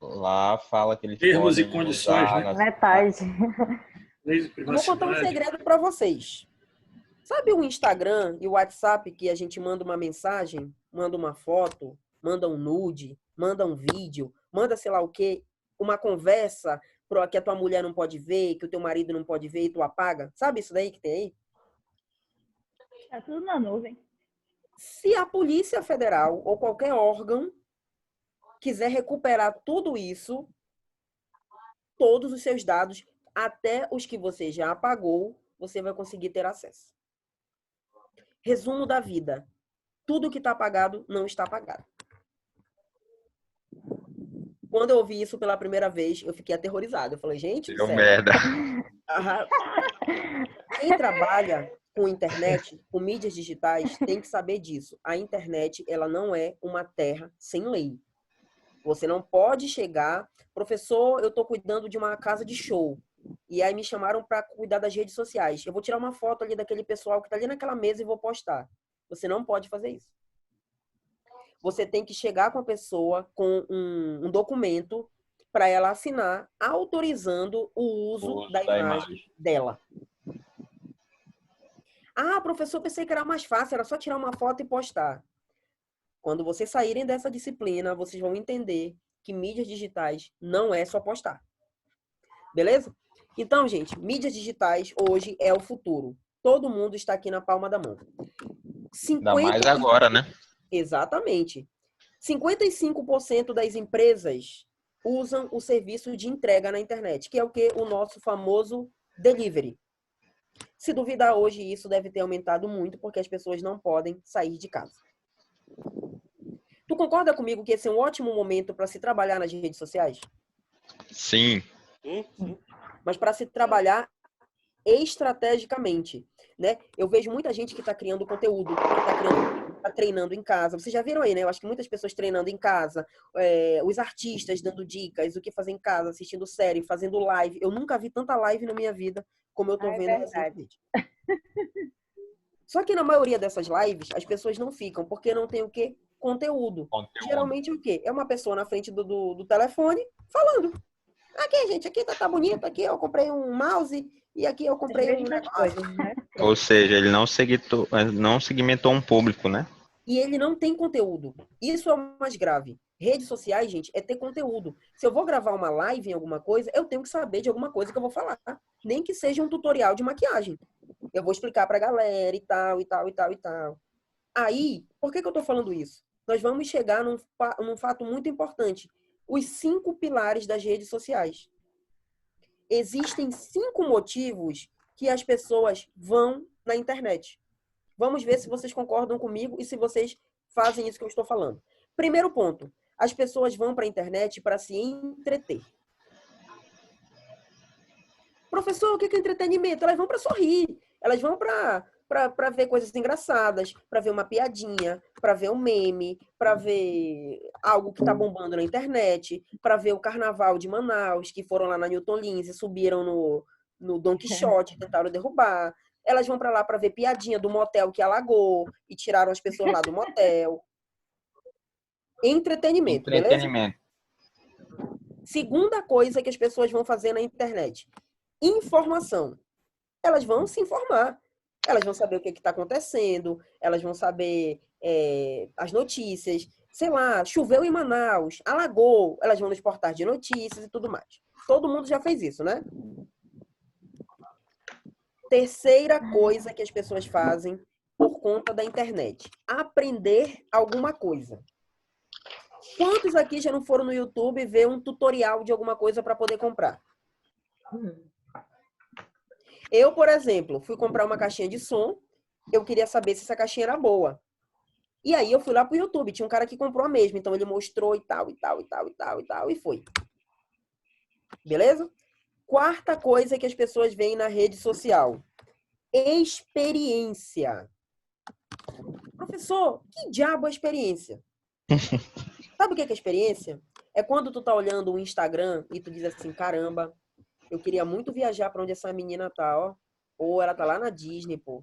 S8: Lá fala que eles
S1: Termos e
S8: podem
S1: condições,
S8: usar
S1: né?
S8: nas-
S7: Metade.
S1: Lei de
S6: Eu vou contar um
S1: privacidade.
S6: segredo para vocês. Sabe o Instagram e o WhatsApp que a gente manda uma mensagem, manda uma foto, manda um nude, manda um vídeo, manda sei lá o quê, uma conversa que a tua mulher não pode ver, que o teu marido não pode ver e tu apaga? Sabe isso daí que tem aí?
S5: Tá tudo na nuvem.
S6: Se a Polícia Federal ou qualquer órgão quiser recuperar tudo isso, todos os seus dados, até os que você já apagou, você vai conseguir ter acesso. Resumo da vida. Tudo que está apagado não está apagado. Quando eu ouvi isso pela primeira vez, eu fiquei aterrorizado. Eu falei, gente,
S8: Deu
S6: sério.
S8: merda.
S6: Quem trabalha com internet, com mídias digitais, tem que saber disso. A internet, ela não é uma terra sem lei. Você não pode chegar, professor, eu estou cuidando de uma casa de show. E aí me chamaram para cuidar das redes sociais. Eu vou tirar uma foto ali daquele pessoal que está ali naquela mesa e vou postar. Você não pode fazer isso. Você tem que chegar com a pessoa com um documento para ela assinar, autorizando o uso da imagem dela. Ah, professor, pensei que era mais fácil, era só tirar uma foto e postar. Quando vocês saírem dessa disciplina, vocês vão entender que mídias digitais não é só postar. Beleza? Então, gente, mídias digitais hoje é o futuro. Todo mundo está aqui na palma da mão.
S8: Ainda mais agora, né?
S6: Exatamente. 55% das empresas usam o serviço de entrega na internet, que é o que? O nosso famoso delivery. Se duvidar hoje, isso deve ter aumentado muito, porque as pessoas não podem sair de casa. Tu concorda comigo que esse é um ótimo momento para se trabalhar nas redes sociais?
S8: Sim.
S6: Mas para se trabalhar estrategicamente, né? Eu vejo muita gente que está criando conteúdo, que está treinando em casa. Vocês já viram aí, né? Eu acho que muitas pessoas treinando em casa, os artistas dando dicas, o que fazer em casa, assistindo série, fazendo live. Eu nunca vi tanta live na minha vida como eu estou vendo recentemente. Só que na maioria dessas lives, as pessoas não ficam, porque não tem o quê? Conteúdo. Geralmente o quê? É uma pessoa na frente do telefone falando. Aqui, gente, aqui tá bonito, aqui eu comprei um mouse e aqui eu comprei um negócio.
S5: Né?
S8: Ou seja, ele não segmentou um público, né?
S6: E ele não tem conteúdo. Isso é o mais grave. Redes sociais, gente, é ter conteúdo. Se eu vou gravar uma live em alguma coisa, eu tenho que saber de alguma coisa que eu vou falar. Nem que seja um tutorial de maquiagem. Eu vou explicar pra galera e tal, e tal, e tal, e tal. Aí, por que eu tô falando isso? Nós vamos chegar num fato muito importante. Os 5 pilares das redes sociais. Existem 5 motivos que as pessoas vão na internet. Vamos ver se vocês concordam comigo e se vocês fazem isso que eu estou falando. Primeiro ponto. As pessoas vão para a internet para se entreter. Professor, o que é entretenimento? Elas vão para sorrir. Elas vão para ver coisas engraçadas, para ver uma piadinha, para ver um meme, para ver algo que está bombando na internet, para ver o carnaval de Manaus, que foram lá na Newton Lins e subiram no Don Quixote, tentaram derrubar. Elas vão para lá para ver piadinha do motel que alagou e tiraram as pessoas lá do motel. Entretenimento, beleza? Segunda coisa que as pessoas vão fazer na internet. Informação. Elas vão se informar. Elas vão saber o que está acontecendo, elas vão saber as notícias. Sei lá, choveu em Manaus, alagou, elas vão nos portais de notícias e tudo mais. Todo mundo já fez isso, né? Terceira coisa que as pessoas fazem por conta da internet. Aprender alguma coisa. Quantos aqui já não foram no YouTube ver um tutorial de alguma coisa para poder comprar? Eu, por exemplo, fui comprar uma caixinha de som, eu queria saber se essa caixinha era boa. E aí eu fui lá pro YouTube, tinha um cara que comprou a mesma, então ele mostrou e tal, e tal, e tal, e tal, e tal, e foi. Beleza? Quarta coisa que as pessoas veem na rede social. Experiência. Professor, que diabo é experiência? Sabe o que é experiência? É quando tu tá olhando o Instagram e tu diz assim, caramba, eu queria muito viajar pra onde essa menina tá, ó. Ou ela tá lá na Disney, pô.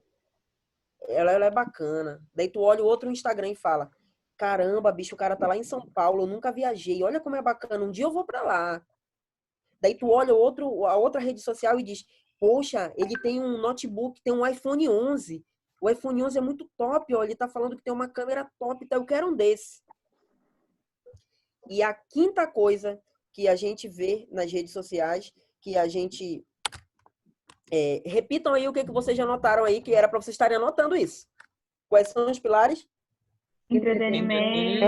S6: Ela é bacana. Daí tu olha o outro Instagram e fala, caramba, bicho, o cara tá lá em São Paulo, eu nunca viajei. Olha como é bacana, um dia eu vou pra lá. Daí tu olha a outra rede social e diz, poxa, ele tem um notebook, tem um iPhone 11. O iPhone 11 é muito top, ó. Ele tá falando que tem uma câmera top, então eu quero um desse. E a quinta coisa que a gente vê nas redes sociais, que a gente... repitam aí o que vocês já anotaram aí, que era para vocês estarem anotando isso. Quais são os pilares?
S5: Entretenimento,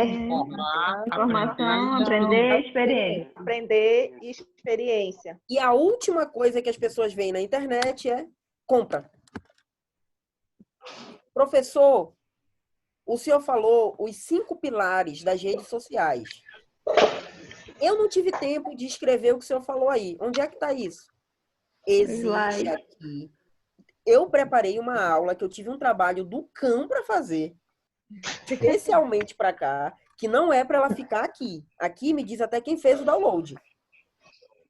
S5: informação, aprender, experiência.
S11: Aprender e experiência.
S6: E a última coisa que as pessoas veem na internet é compra. Professor, o senhor falou os 5 pilares das redes sociais. Eu não tive tempo de escrever o que o senhor falou aí. Onde é que está isso? Existe aqui. Eu preparei uma aula que eu tive um trabalho do cão para fazer, especialmente para cá, que não é para ela ficar aqui. Aqui me diz até quem fez o download.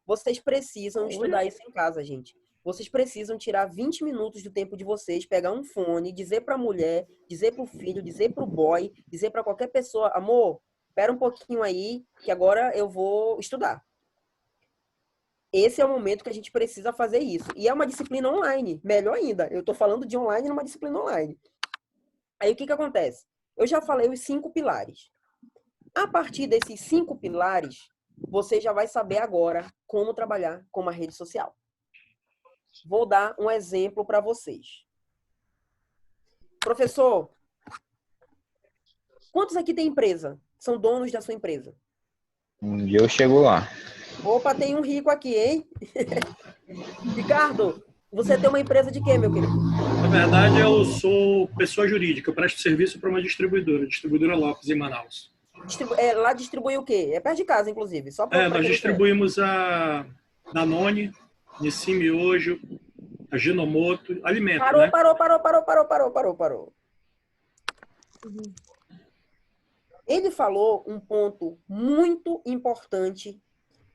S6: Vocês precisam estudar isso em casa, gente. Vocês precisam tirar 20 minutos do tempo de vocês, pegar um fone, dizer para a mulher, dizer para o filho, dizer para o boy, dizer para qualquer pessoa, amor, espera um pouquinho aí, que agora eu vou estudar. Esse é o momento que a gente precisa fazer isso. E é uma disciplina online, melhor ainda. Eu estou falando de online numa disciplina online. Aí o que acontece? Eu já falei os 5 pilares. A partir desses 5 pilares, você já vai saber agora como trabalhar com uma rede social. Vou dar um exemplo para vocês. Professor, quantos aqui tem empresa? São donos da sua empresa?
S8: Um dia eu chego lá.
S6: Opa, tem um rico aqui, hein? Ricardo, você tem uma empresa de quê, meu querido?
S12: Na verdade, eu sou pessoa jurídica. Eu presto serviço para uma distribuidora Lopes, em Manaus.
S6: Lá distribui o quê? É perto de casa, inclusive. Só pra
S12: nós distribuímos a Danone, Nissin Miojo, a Ginomoto, alimento,
S6: Parou,
S12: né?
S6: Parou. Ele falou um ponto muito importante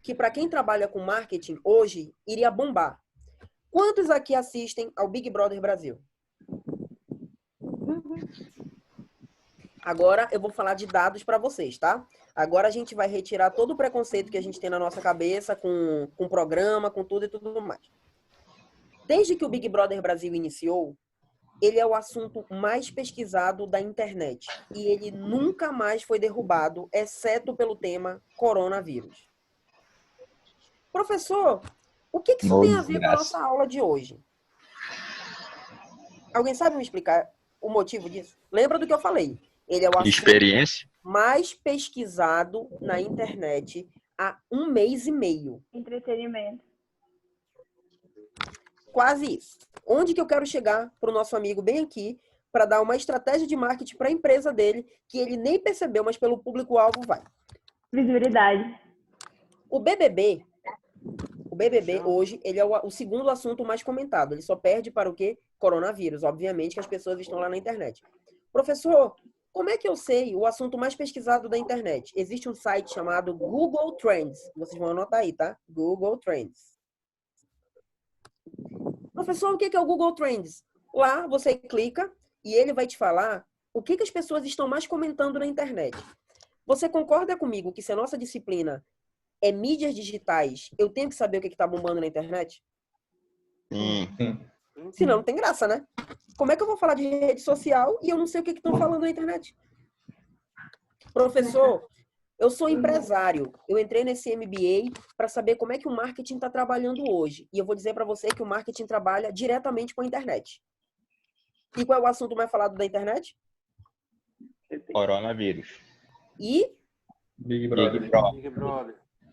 S6: que para quem trabalha com marketing hoje iria bombar. Quantos aqui assistem ao Big Brother Brasil? Agora eu vou falar de dados para vocês, tá? Agora a gente vai retirar todo o preconceito que a gente tem na nossa cabeça com o programa, com tudo e tudo mais. Desde que o Big Brother Brasil iniciou, ele é o assunto mais pesquisado da internet. E ele nunca mais foi derrubado, exceto pelo tema coronavírus. Professor, o que isso tem a ver com a nossa aula de hoje? Alguém sabe me explicar o motivo disso? Lembra do que eu falei? Ele é o assunto
S8: Experiência.
S6: mais pesquisado na internet há 1 mês e meio.
S5: Entretenimento.
S6: Quase isso. Onde que eu quero chegar para o nosso amigo bem aqui para dar uma estratégia de marketing para a empresa dele que ele nem percebeu, mas pelo público-alvo vai.
S5: Visibilidade.
S6: O BBB hoje, ele é o segundo assunto mais comentado. Ele só perde para o quê? Coronavírus. Obviamente que as pessoas estão lá na internet. Professor, como é que eu sei o assunto mais pesquisado da internet? Existe um site chamado Google Trends. Vocês vão anotar aí, tá? Google Trends. Professor, o que é o Google Trends? Lá você clica e ele vai te falar o que as pessoas estão mais comentando na internet. Você concorda comigo que se a nossa disciplina é mídias digitais, eu tenho que saber o que está bombando na internet?
S8: Sim.
S6: Senão não tem graça, né? Como é que eu vou falar de rede social e eu não sei o que estão falando na internet? Professor, eu sou empresário. Eu entrei nesse MBA para saber como é que o marketing está trabalhando hoje. E eu vou dizer para você que o marketing trabalha diretamente com a internet. E qual é o assunto mais falado da internet?
S8: Coronavírus.
S6: E?
S8: Big Brother.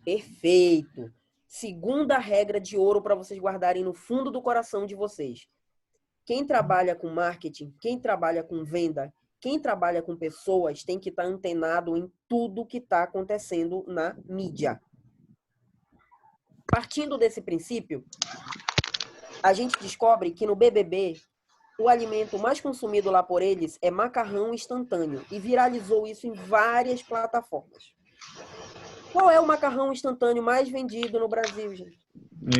S6: Perfeito. Segunda regra de ouro para vocês guardarem no fundo do coração de vocês. Quem trabalha com marketing, quem trabalha com venda, quem trabalha com pessoas tem que estar antenado em tudo que está acontecendo na mídia. Partindo desse princípio, a gente descobre que no BBB, o alimento mais consumido lá por eles é macarrão instantâneo. E viralizou isso em várias plataformas. Qual é o macarrão instantâneo mais vendido no Brasil, gente?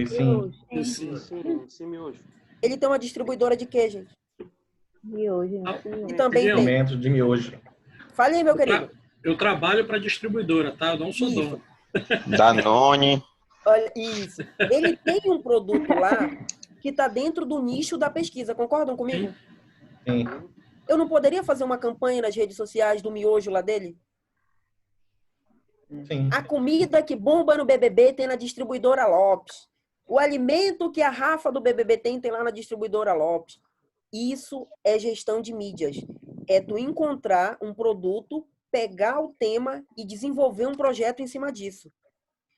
S10: Sim, miojo.
S6: Ele tem uma distribuidora de quê, gente?
S7: Miojo.
S6: E também tem.
S3: Alimento de miojo.
S6: Fale aí, meu querido.
S12: Eu trabalho para distribuidora, tá? Eu não sou dono.
S8: Danone.
S6: Olha, isso. Ele tem um produto lá que está dentro do nicho da pesquisa. Concordam comigo?
S3: Sim.
S6: Eu não poderia fazer uma campanha nas redes sociais do miojo lá dele?
S3: Sim.
S6: A comida que bomba no BBB tem na distribuidora Lopes. O alimento que a Rafa do BBB tem lá na distribuidora Lopes. Isso é gestão de mídias. É tu encontrar um produto, pegar o tema e desenvolver um projeto em cima disso.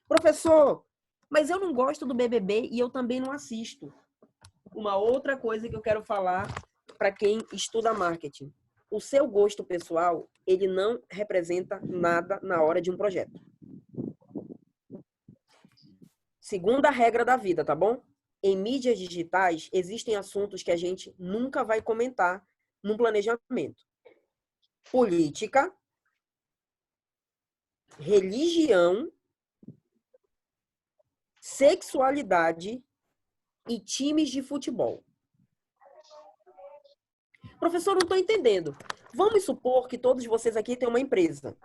S6: Professor, mas eu não gosto do BBB e eu também não assisto. Uma outra coisa que eu quero falar para quem estuda marketing. O seu gosto pessoal, ele não representa nada na hora de um projeto. Segunda regra da vida, tá bom? Em mídias digitais, existem assuntos que a gente nunca vai comentar num planejamento. Política, religião, sexualidade e times de futebol. Professor, não estou entendendo. Vamos supor que todos vocês aqui têm uma empresa.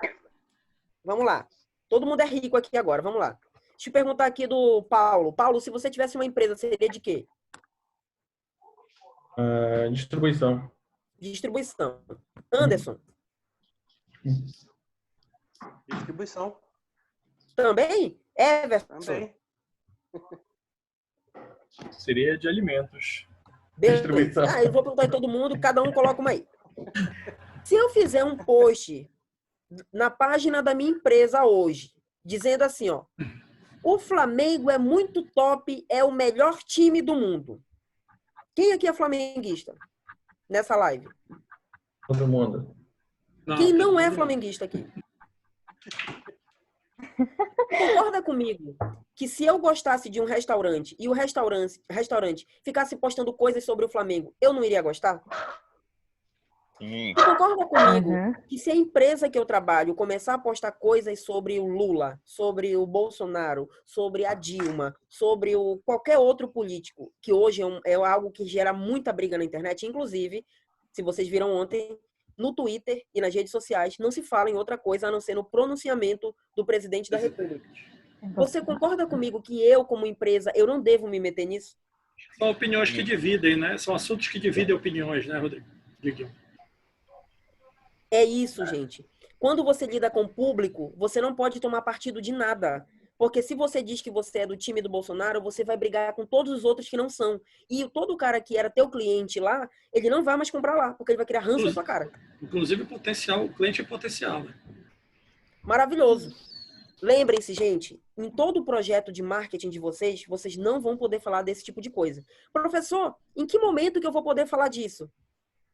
S6: Vamos lá. Todo mundo é rico aqui agora. Vamos lá. Deixa eu perguntar aqui do Paulo. Paulo, se você tivesse uma empresa, seria de quê?
S3: Distribuição.
S6: Distribuição. Anderson?
S10: Distribuição.
S6: Também? Everson?
S10: Também.
S3: Seria de alimentos.
S6: Distribuição. Eu vou perguntar em todo mundo, cada um coloca uma aí. Se eu fizer um post na página da minha empresa hoje, dizendo assim, ó, o Flamengo é muito top, é o melhor time do mundo. Quem aqui é flamenguista nessa live?
S3: Todo mundo.
S6: Quem não é flamenguista aqui? Concorda comigo que se eu gostasse de um restaurante e o restaurante ficasse postando coisas sobre o Flamengo, eu não iria gostar?
S8: Sim.
S6: Concorda comigo que se a empresa que eu trabalho começar a postar coisas sobre o Lula, sobre o Bolsonaro, sobre a Dilma, sobre qualquer outro político, que hoje é algo que gera muita briga na internet, inclusive, se vocês viram ontem, no Twitter e nas redes sociais, não se fala em outra coisa a não ser no pronunciamento do presidente da República. Você concorda comigo que eu, como empresa, eu não devo me meter nisso?
S12: São opiniões que dividem, né? São assuntos que dividem opiniões, né, Rodrigo?
S6: É isso, gente. Quando você lida com o público, você não pode tomar partido de nada. Porque se você diz que você é do time do Bolsonaro, você vai brigar com todos os outros que não são. E todo cara que era teu cliente lá, ele não vai mais comprar lá, porque ele vai criar ranço na sua cara.
S12: Inclusive o cliente é potencial, né?
S6: Maravilhoso. Lembrem-se, gente, em todo o projeto de marketing de vocês, vocês não vão poder falar desse tipo de coisa. Professor, em que momento que eu vou poder falar disso?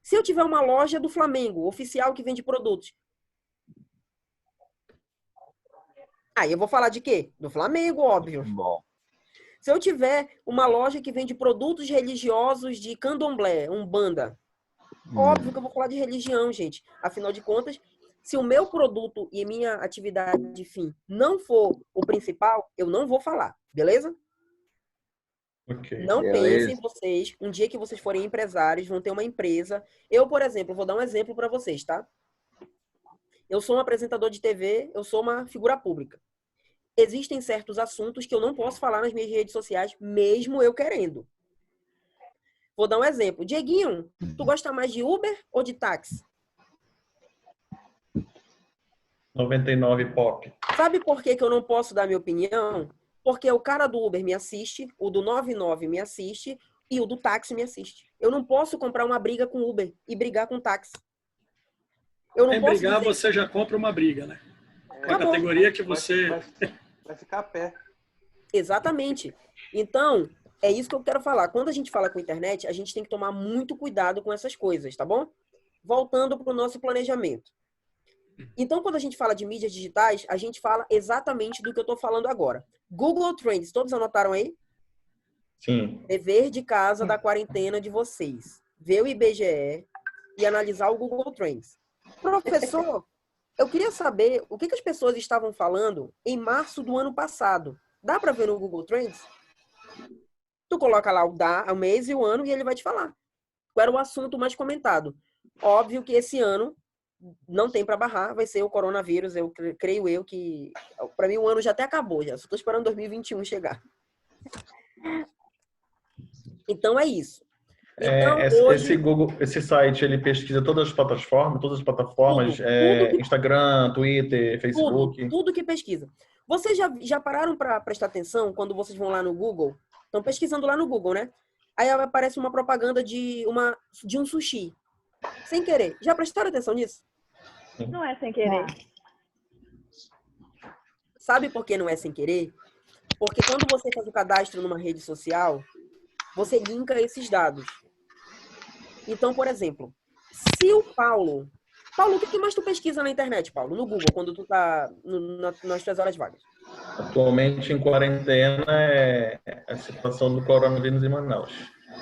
S6: Se eu tiver uma loja do Flamengo, oficial, que vende produtos, aí eu vou falar de quê? Do Flamengo, óbvio.
S8: Bom.
S6: Se eu tiver uma loja que vende produtos religiosos de candomblé, umbanda, óbvio que eu vou falar de religião, gente. Afinal de contas, se o meu produto e minha atividade de fim não for o principal, eu não vou falar, beleza?
S3: Okay.
S6: Não pensem vocês, um dia que vocês forem empresários, vão ter uma empresa. Eu, por exemplo, vou dar um exemplo para vocês, tá? Eu sou um apresentador de TV, eu sou uma figura pública. Existem certos assuntos que eu não posso falar nas minhas redes sociais, mesmo eu querendo. Vou dar um exemplo. Dieguinho, tu gosta mais de Uber ou de táxi?
S3: 99 pop.
S6: Sabe por que eu não posso dar minha opinião? Porque o cara do Uber me assiste, o do 99 me assiste e o do táxi me assiste. Eu não posso comprar uma briga com Uber e brigar com táxi. Eu não
S12: Sem
S6: posso
S12: brigar,
S6: dizer...
S12: você já compra uma briga, né? Uma
S6: Acabou.
S12: categoria que você...
S10: Vai ficar a pé.
S6: Exatamente. Então, é isso que eu quero falar. Quando a gente fala com a internet, a gente tem que tomar muito cuidado com essas coisas, tá bom? Voltando para o nosso planejamento. Então, quando a gente fala de mídias digitais, a gente fala exatamente do que eu estou falando agora. Google Trends, todos anotaram aí?
S3: Sim.
S6: Dever de casa da quarentena de vocês. Ver o IBGE e analisar o Google Trends. Professor, eu queria saber o que as pessoas estavam falando em março do ano passado. Dá para ver no Google Trends? Tu coloca lá o mês e o ano e ele vai te falar qual era o assunto mais comentado. Óbvio que esse ano não tem para barrar, vai ser o coronavírus. Eu creio eu que, para mim, o ano já até acabou. Já só estou esperando 2021 chegar. Então é isso. Então, hoje...
S3: esse site, ele pesquisa todas as plataformas, tudo, Instagram, Twitter, Facebook.
S6: Tudo que pesquisa. Vocês já pararam para prestar atenção quando vocês vão lá no Google? Estão pesquisando lá no Google, né? Aí aparece uma propaganda de um sushi. Sem querer. Já prestaram atenção nisso?
S5: Não é sem querer.
S6: Sabe por que não é sem querer? Porque quando você faz o cadastro numa rede social, você linka esses dados. Então, por exemplo, se o Paulo... Paulo, o que mais tu pesquisa na internet, Paulo? No Google, quando tu tá nas tuas horas vagas?
S3: Atualmente, em quarentena, é a situação do coronavírus em Manaus.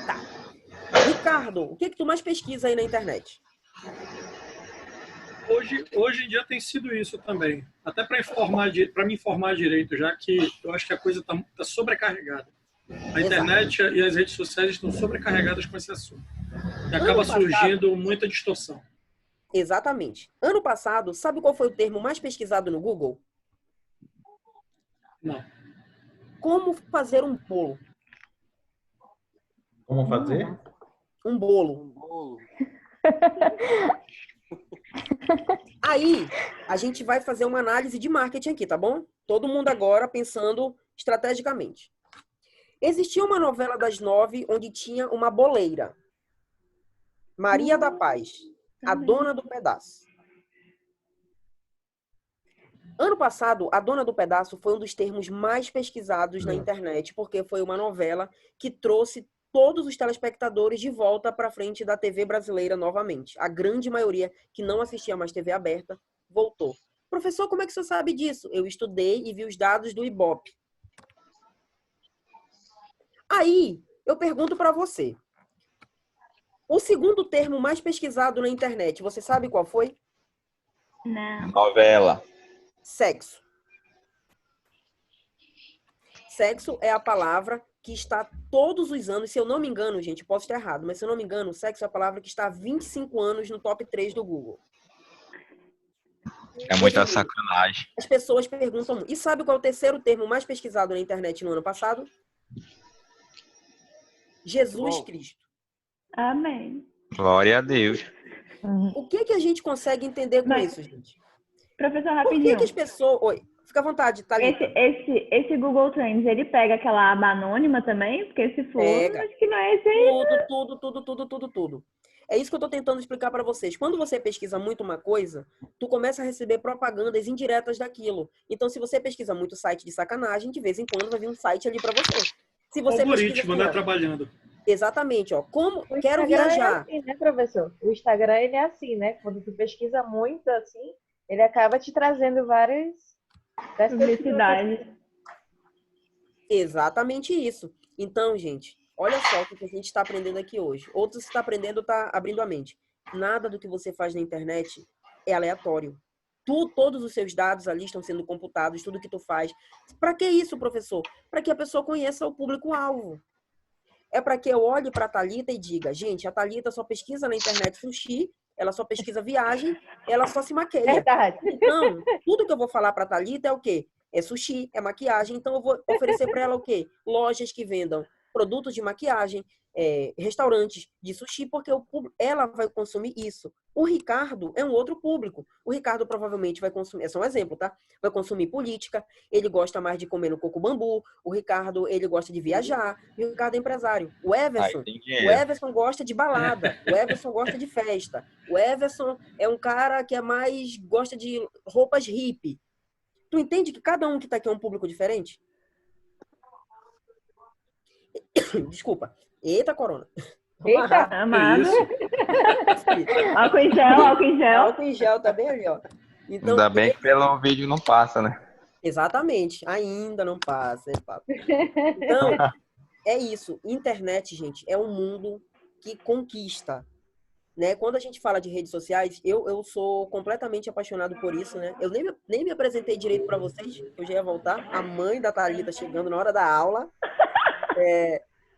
S6: Tá. Ricardo, o que tu mais pesquisa aí na internet?
S12: Hoje em dia tem sido isso também. Até para me informar direito, já que eu acho que a coisa está sobrecarregada. A internet e as redes sociais estão sobrecarregadas com esse assunto. E acaba surgindo muita distorção.
S6: Exatamente. Ano passado, sabe qual foi o termo mais pesquisado no Google?
S12: Não.
S6: Como fazer um bolo.
S3: Como fazer?
S6: Um bolo. Aí, a gente vai fazer uma análise de marketing aqui, tá bom? Todo mundo agora pensando estrategicamente. Existia uma novela das 9 onde tinha uma boleira. Maria da Paz, a dona do pedaço. Ano passado, a dona do pedaço foi um dos termos mais pesquisados na internet, porque foi uma novela que trouxe todos os telespectadores de volta para frente da TV brasileira novamente. A grande maioria que não assistia mais TV aberta voltou. Professor, como é que você sabe disso? Eu estudei e vi os dados do Ibope. Aí, eu pergunto para você. O segundo termo mais pesquisado na internet, você sabe qual foi?
S5: Não.
S8: Novela.
S6: Sexo. Sexo é a palavra que está todos os anos, se eu não me engano, gente, posso estar errado, mas se eu não me engano, sexo é a palavra que está há 25 anos no top 3 do Google.
S8: É muita sacanagem.
S6: As pessoas perguntam, e sabe qual é o terceiro termo mais pesquisado na internet no ano passado? Jesus Cristo.
S5: Amém.
S8: Glória a Deus.
S6: O que a gente consegue entender com isso, gente?
S5: Professor,
S6: Por
S5: rapidinho.
S6: que as pessoas... Oi, fica à vontade, Thalita.
S5: Esse Google Trends, ele pega aquela aba anônima também? Porque se for,
S6: Pega.
S5: acho que não é esse aí.
S6: Tudo. É isso que eu tô tentando explicar para vocês. Quando você pesquisa muito uma coisa, tu começa a receber propagandas indiretas daquilo. Então, se você pesquisa muito site de sacanagem, de vez em quando vai vir um site ali para você. Se
S12: O
S6: você
S12: algoritmo, né, trabalhando.
S6: Exatamente, ó. Como
S11: O
S6: quero
S11: Instagram
S6: viajar.
S11: É assim, né, professor? O Instagram, ele é assim, né? Quando tu pesquisa muito, assim, ele acaba te trazendo várias
S5: publicidades.
S6: Exatamente isso. Então, gente, olha só o que a gente está aprendendo aqui hoje. Outro que está aprendendo, está abrindo a mente. Nada do que você faz na internet é aleatório. Todos os seus dados ali estão sendo computados, tudo que tu faz. Para que isso, professor? Para que a pessoa conheça o público-alvo. É para que eu olhe para a Thalita e diga, gente, a Thalita só pesquisa na internet sushi, ela só pesquisa viagem, ela só se maqueia.
S11: Verdade.
S6: Então, tudo que eu vou falar para a Thalita é o quê? É sushi, é maquiagem. Então, eu vou oferecer para ela o quê? Lojas que vendam produtos de maquiagem, restaurantes de sushi, porque ela vai consumir isso. O Ricardo é um outro público. O Ricardo provavelmente vai consumir, é só um exemplo, tá? Vai consumir política, ele gosta mais de comer no coco bambu, o Ricardo, ele gosta de viajar, e o Ricardo é empresário. O Everson gosta de balada, o Everson gosta de festa, o Everson é um cara que gosta de roupas hippie. Tu entende que cada um que tá aqui é um público diferente? Desculpa. Eita, corona.
S11: Eita,
S5: amado. Álcool em gel, álcool em gel.
S6: Álcool em gel tá bem ali, ó. Então,
S8: Ainda bem que pelo vídeo não passa, né?
S6: Exatamente. Ainda não passa. Então, é isso. Internet, gente, é um mundo que conquista. Né? Quando a gente fala de redes sociais, eu sou completamente apaixonado por isso, né? Eu nem me apresentei direito para vocês, eu já ia voltar. A mãe da Thalita chegando na hora da aula.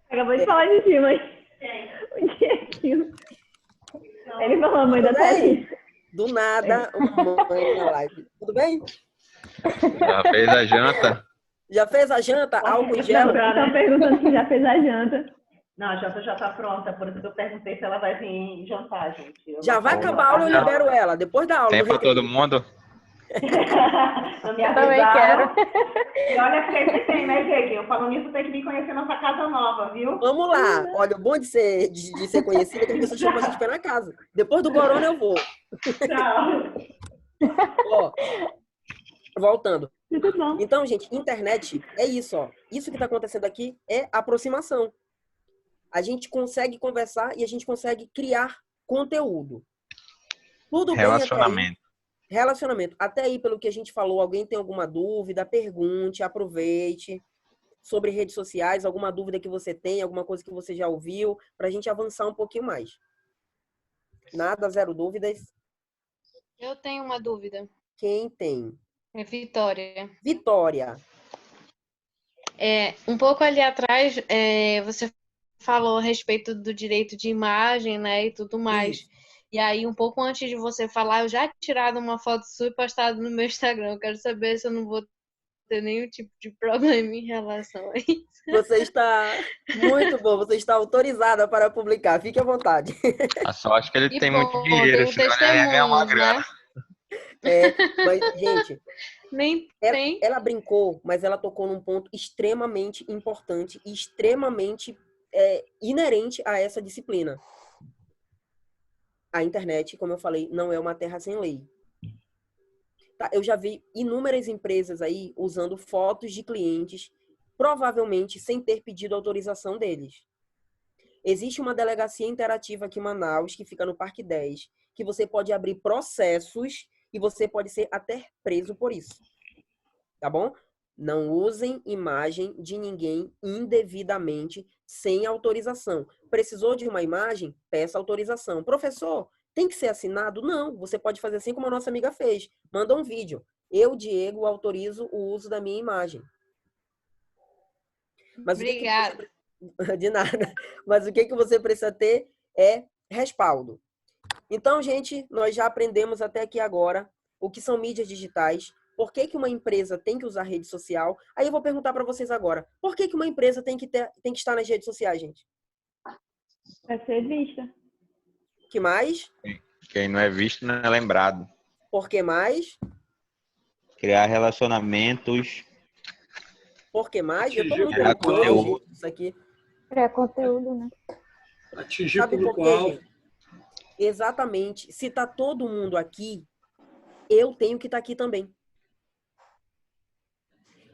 S5: Acabou de falar de ti, mãe. O Dieguinho. Ele falou a mãe da Thalita.
S6: Do nada, uma mãe na live. Tudo bem?
S8: Já fez a janta?
S6: Já fez a janta? Álcool em gel?
S5: Estão perguntando se já fez a janta.
S13: Não, a janta já tá pronta, por isso que eu perguntei se ela vai vir jantar, gente.
S6: Já vai acabar a aula, eu libero ela. Depois da aula.
S8: Tem pra todo mundo?
S5: Não me
S11: Eu também
S5: avisaram.
S11: quero.
S5: E olha que sempre tem, né, gente? Eu falando nisso, tem que me conhecer nossa casa nova, viu?
S6: Vamos lá. Olha, o bom de ser conhecido é que as pessoas chamam a gente pra ir na casa. Depois do corona eu vou.
S5: Tchau.
S6: Ó, voltando.
S5: Muito bom.
S6: Então, gente, internet é isso, ó. Isso que tá acontecendo aqui é aproximação. A gente consegue conversar e a gente consegue criar conteúdo. Tudo bem até aí.
S8: Relacionamento.
S6: Relacionamento. Até aí, pelo que a gente falou, alguém tem alguma dúvida? Pergunte, aproveite. Sobre redes sociais, alguma dúvida que você tem, alguma coisa que você já ouviu, para a gente avançar um pouquinho mais. Nada, zero dúvidas.
S14: Eu tenho uma dúvida.
S6: Quem tem?
S14: É Vitória.
S6: Vitória.
S14: Um pouco ali atrás, você falou a respeito do direito de imagem, né, e tudo mais.
S6: Isso.
S14: E aí, um pouco antes de você falar, eu já tinha tirado uma foto sua e postado no meu Instagram. Eu quero saber se eu não vou ter nenhum tipo de problema em relação a isso.
S6: Você está muito bom, você está autorizada para publicar. Fique à vontade.
S8: A sorte que ele
S14: E
S8: tem
S14: bom,
S8: muito dinheiro,
S14: tem
S8: senão ele ia ganhar uma
S14: testemunhos, né?
S8: grana.
S6: Mas, gente,
S14: Nem tem.
S6: ela brincou, mas ela tocou num ponto extremamente importante e extremamente inerente a essa disciplina. A internet, como eu falei, não é uma terra sem lei. Tá, eu já vi inúmeras empresas aí usando fotos de clientes, provavelmente sem ter pedido autorização deles. Existe uma delegacia interativa aqui em Manaus, que fica no Parque 10, que você pode abrir processos e você pode ser até preso por isso. Tá bom? Não usem imagem de ninguém indevidamente, sem autorização. Precisou de uma imagem? Peça autorização. Professor, tem que ser assinado? Não. Você pode fazer assim como a nossa amiga fez. Manda um vídeo. Eu, Diego, autorizo o uso da minha imagem. Mas
S14: Obrigada.
S6: De nada. Mas o que você precisa ter é respaldo. Então, gente, nós já aprendemos até aqui agora o que são mídias digitais. Por que uma empresa tem que usar rede social? Aí eu vou perguntar para vocês agora. Por que uma empresa tem que estar nas redes sociais, gente?
S5: Vai ser vista.
S6: Que mais?
S8: Quem não é visto não é lembrado.
S6: Por que mais?
S8: Criar relacionamentos.
S6: Por que mais? Eu tô muito
S8: Criar conteúdo.
S6: isso aqui.
S7: Criar conteúdo, né?
S12: Atingir o
S6: Sabe por quê,
S12: público-alvo.
S6: gente? Exatamente. Se tá todo mundo aqui, eu tenho que estar aqui também.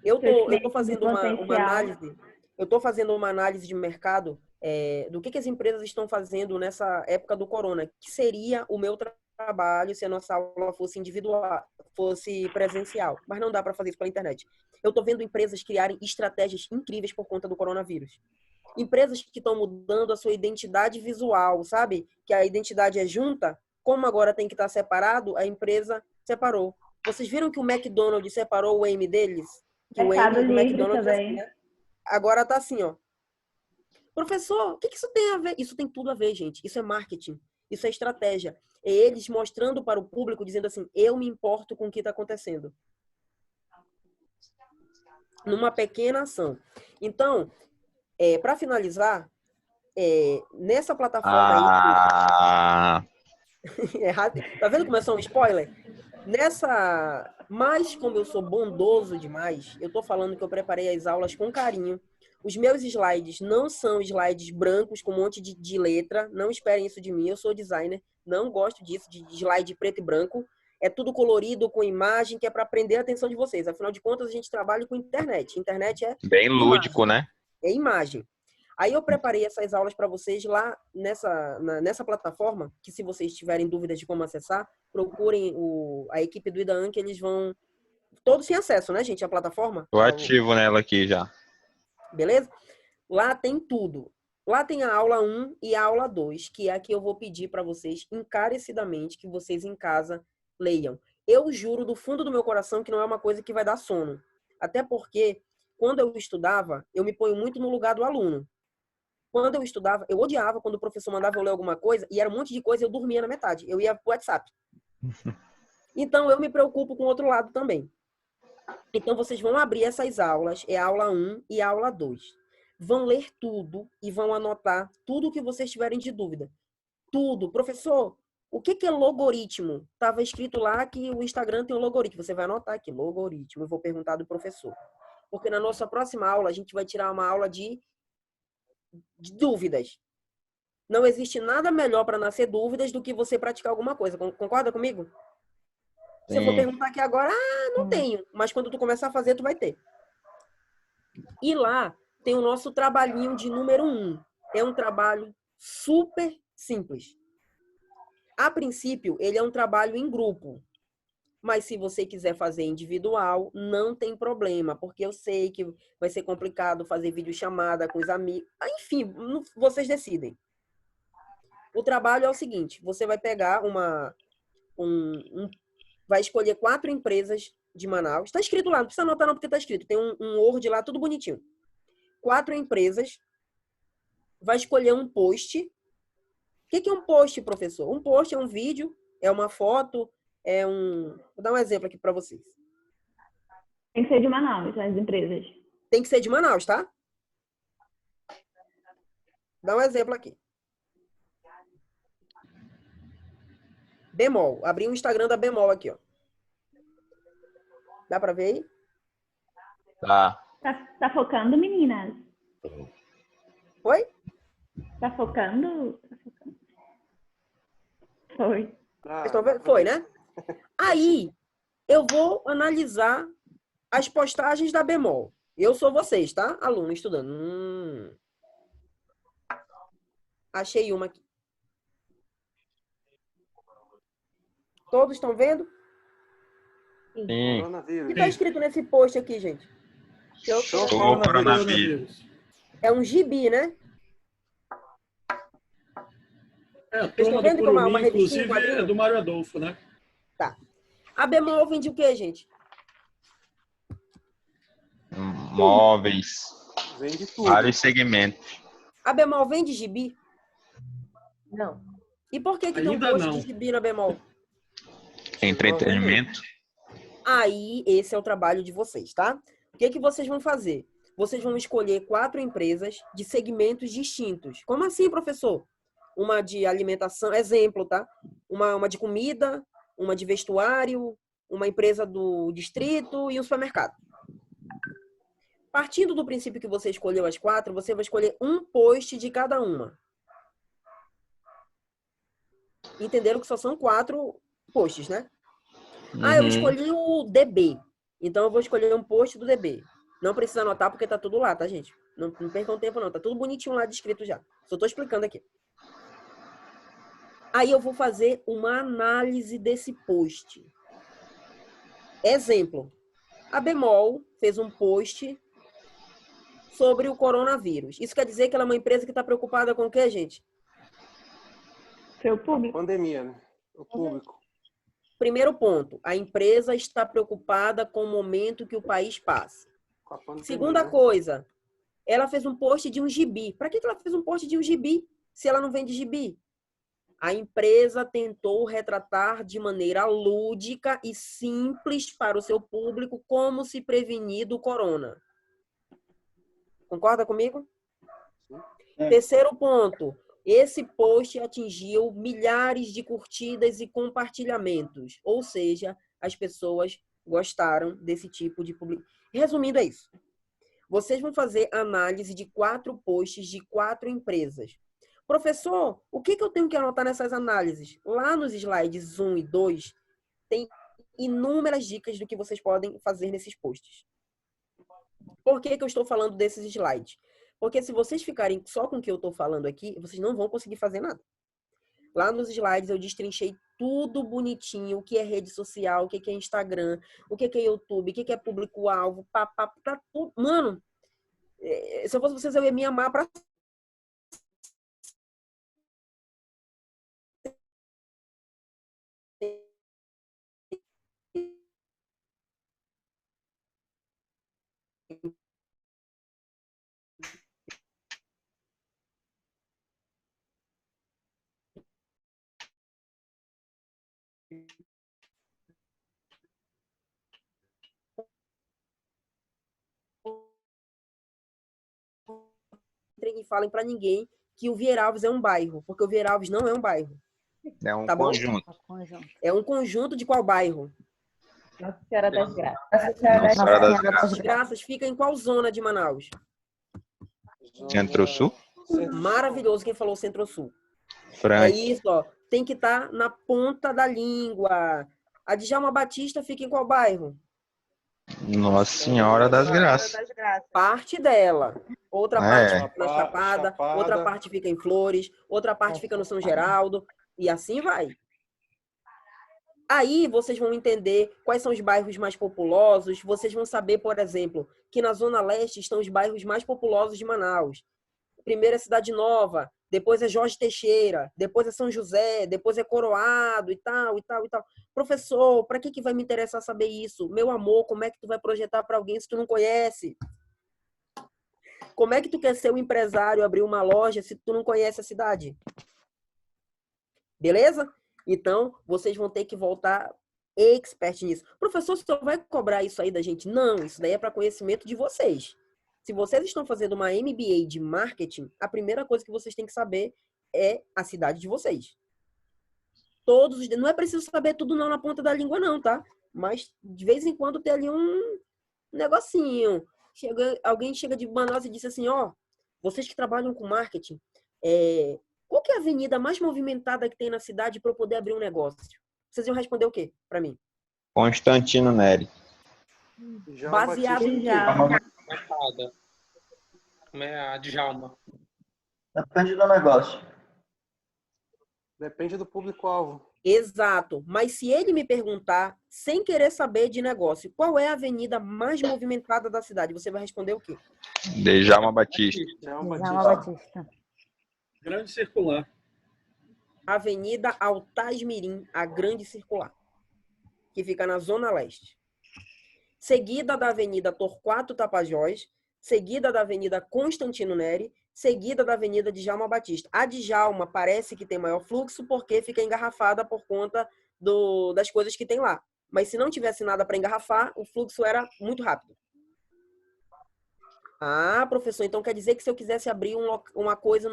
S6: Eu tô fazendo uma análise. Eu tô fazendo uma análise de mercado do que as empresas estão fazendo nessa época do corona, que seria o meu trabalho se a nossa aula fosse individual, fosse presencial. Mas não dá para fazer isso pela internet. Eu tô vendo empresas criarem estratégias incríveis por conta do coronavírus. Empresas que estão mudando a sua identidade visual, sabe? Que a identidade é junta, como agora tem que estar separado, a empresa separou. Vocês viram que o McDonald's separou o M deles? Que
S5: Mercado
S6: o M do
S5: Livre
S6: McDonald's
S5: também.
S6: assim, né? Agora tá assim, ó. Professor, o que isso tem a ver? Isso tem tudo a ver, gente. Isso é marketing. Isso é estratégia. É eles mostrando para o público, dizendo assim, eu me importo com o que está acontecendo. Numa pequena ação. Então, para finalizar, nessa plataforma aí... Tá vendo como é só um spoiler? Mas como eu sou bondoso demais, eu tô falando que eu preparei as aulas com carinho. Os meus slides não são slides brancos com um monte de letra. Não esperem isso de mim, eu sou designer. Não gosto disso, de slide preto e branco. É tudo colorido, com imagem, que é para prender a atenção de vocês. Afinal de contas, a gente trabalha com internet. Internet é
S8: bem lúdico, né?
S6: É imagem. Aí eu preparei essas aulas para vocês lá nessa plataforma, que se vocês tiverem dúvidas de como acessar, procurem a equipe do IDAAN, que eles vão... Todos têm acesso, né, gente, à plataforma?
S8: Tô ativo nela aqui já.
S6: Beleza? Lá tem tudo. Lá tem a aula 1 e a aula 2, que é a que eu vou pedir para vocês encarecidamente que vocês em casa leiam. Eu juro do fundo do meu coração que não é uma coisa que vai dar sono. Até porque, quando eu estudava, eu me ponho muito no lugar do aluno. Quando eu estudava, eu odiava quando o professor mandava eu ler alguma coisa e era um monte de coisa e eu dormia na metade. Eu ia pro WhatsApp. Então, eu me preocupo com o outro lado também. Então, vocês vão abrir essas aulas, é a aula 1 e a aula 2. Vão ler tudo e vão anotar tudo que vocês tiverem de dúvida. Tudo. Professor, O que que é logaritmo? Estava escrito lá que o Instagram tem um logaritmo. Você vai anotar aqui, logaritmo. Eu vou perguntar do professor. Porque na nossa próxima aula, a gente vai tirar uma aula de dúvidas. Não existe nada melhor para nascer dúvidas do que você praticar alguma coisa. Concorda comigo? Se eu for perguntar aqui agora, não tenho. Mas quando tu começar a fazer, tu vai ter. E lá tem o nosso trabalhinho de número 1. É um trabalho super simples. A princípio, ele é um trabalho em grupo. Mas se você quiser fazer individual, não tem problema. Porque eu sei que vai ser complicado fazer videochamada com os amigos. Enfim, vocês decidem. O trabalho é o seguinte. Você vai pegar vai escolher 4 empresas de Manaus. Está escrito lá, não precisa anotar não, porque está escrito. Tem um Word lá, tudo bonitinho. 4 empresas. Vai escolher um post. O que é um post, professor? Um post é um vídeo, é uma foto, é um... Vou dar um exemplo aqui para vocês.
S5: Tem que ser de Manaus, as empresas.
S6: Tem que ser de Manaus, tá? Dá um exemplo aqui. Bemol. Abri o Instagram da Bemol aqui, ó. Dá pra ver aí?
S8: Tá.
S5: Tá focando, meninas?
S6: Oi?
S5: Tá focando? Foi.
S6: Vocês estão vendo? Foi, né? Aí, eu vou analisar as postagens da Bemol. Eu sou vocês, tá? Aluno, estudando. Achei uma aqui. Todos estão vendo?
S8: Sim.
S6: O que está escrito nesse post aqui, gente?
S8: Show coronavírus.
S6: É um gibi, né?
S12: A
S6: Vocês estão
S12: turma do
S6: vendo que é uma
S12: Curumim,
S6: revistinha,
S12: inclusive,
S6: um quadrinho?
S12: é do Mário Adolfo, né?
S6: Tá. A Bemol vende o quê, gente?
S8: Móveis.
S10: Vende tudo.
S8: Vários segmentos.
S6: A Bemol vende gibi?
S11: Não.
S6: E por que tem um
S12: Ainda
S6: post
S12: não.
S6: de gibi na Bemol?
S8: Entretenimento.
S6: Aí, esse é o trabalho de vocês, tá? O que vocês vão fazer? Vocês vão escolher 4 empresas de segmentos distintos. Como assim, professor? Uma de alimentação, exemplo, tá? Uma de comida, uma de vestuário, uma empresa do distrito e um supermercado. Partindo do princípio que você escolheu as 4, você vai escolher um post de cada uma. Entenderam que só são 4 posts, né? Eu escolhi o DB. Então, eu vou escolher um post do DB. Não precisa anotar porque tá tudo lá, tá, gente? Não percam tempo, não. Tá tudo bonitinho lá descrito já. Só tô explicando aqui. Aí, eu vou fazer uma análise desse post. Exemplo. A Bemol fez um post sobre o coronavírus. Isso quer dizer que ela é uma empresa que está preocupada com o quê, gente?
S5: Seu público.
S10: Pandemia, né? O público.
S6: Primeiro ponto, a empresa está preocupada com o momento que o país passa.
S10: Com a pandemia,
S6: Segunda
S10: né?
S6: coisa, ela fez um post de um gibi. Para que ela fez um post de um gibi se ela não vende gibi? A empresa tentou retratar de maneira lúdica e simples para o seu público como se prevenir do corona. Concorda comigo? Terceiro ponto. Esse post atingiu milhares de curtidas e compartilhamentos. Ou seja, as pessoas gostaram desse tipo de publicação. Resumindo, é isso. Vocês vão fazer análise de 4 posts de 4 empresas. Professor, o que eu tenho que anotar nessas análises? Lá nos slides 1 e 2, tem inúmeras dicas do que vocês podem fazer nesses posts. Por que eu estou falando desses slides? Porque se vocês ficarem só com o que eu estou falando aqui, vocês não vão conseguir fazer nada. Lá nos slides eu destrinchei tudo bonitinho, o que é rede social, o que é Instagram, o que é YouTube, o que é público-alvo, tá tudo. Mano, se eu fosse vocês, eu ia me amar pra... E falem para ninguém que o Vieralves é um bairro, porque o Vieralves não é um bairro.
S8: É um
S6: Tá bom?
S8: conjunto.
S6: É um conjunto de qual bairro?
S11: Nossa Senhora das Graças.
S8: Nossa Senhora das
S6: As Graças fica em qual zona de Manaus?
S8: Centro-Sul?
S6: Maravilhoso quem falou Centro-Sul. É
S8: Frank.
S6: isso, ó. Tem que estar na ponta da língua. A Djalma Batista fica em qual bairro?
S8: Nossa Senhora das Graças.
S6: Parte dela. Outra
S8: É.
S6: parte fica na Chapada, outra parte fica em Flores, outra parte fica no São Geraldo, e assim vai. Aí vocês vão entender quais são os bairros mais populosos, vocês vão saber, por exemplo, que na Zona Leste estão os bairros mais populosos de Manaus. Primeiro é Cidade Nova, depois é Jorge Teixeira, depois é São José, depois é Coroado e tal, e tal, e tal. Professor, para que vai me interessar saber isso? Meu amor, como é que tu vai projetar para alguém se tu não conhece? Como é que tu quer ser um empresário, abrir uma loja se tu não conhece a cidade? Beleza? Então, vocês vão ter que voltar expert nisso. Professor, você vai cobrar isso aí da gente? Não, isso daí é para conhecimento de vocês. Se vocês estão fazendo uma MBA de marketing, a primeira coisa que vocês têm que saber é a cidade de vocês. Não é preciso saber tudo não na ponta da língua não, tá? Mas de vez em quando tem ali um negocinho. Alguém chega de Manaus e diz assim, ó, vocês que trabalham com marketing, qual que é a avenida mais movimentada que tem na cidade para eu poder abrir um negócio? Vocês iam responder o quê para mim?
S8: Constantino Neri.
S6: Baseado em quê?
S9: Como é a Djalma?
S1: Depende do negócio.
S10: Depende do público-alvo.
S6: Exato. Mas se ele me perguntar, sem querer saber de negócio, qual é a avenida mais movimentada da cidade, você vai responder o quê?
S8: Djalma Batista.
S7: Djalma Batista.
S12: Grande Circular.
S6: Avenida Altaz Mirim, a Grande Circular, que fica na Zona Leste. Seguida da Avenida Torquato Tapajós, seguida da Avenida Constantino Neri, seguida da Avenida Djalma Batista. A Djalma parece que tem maior fluxo porque fica engarrafada por conta das coisas que tem lá. Mas se não tivesse nada para engarrafar, o fluxo era muito rápido. Ah, professor, então quer dizer que se eu quisesse abrir uma coisa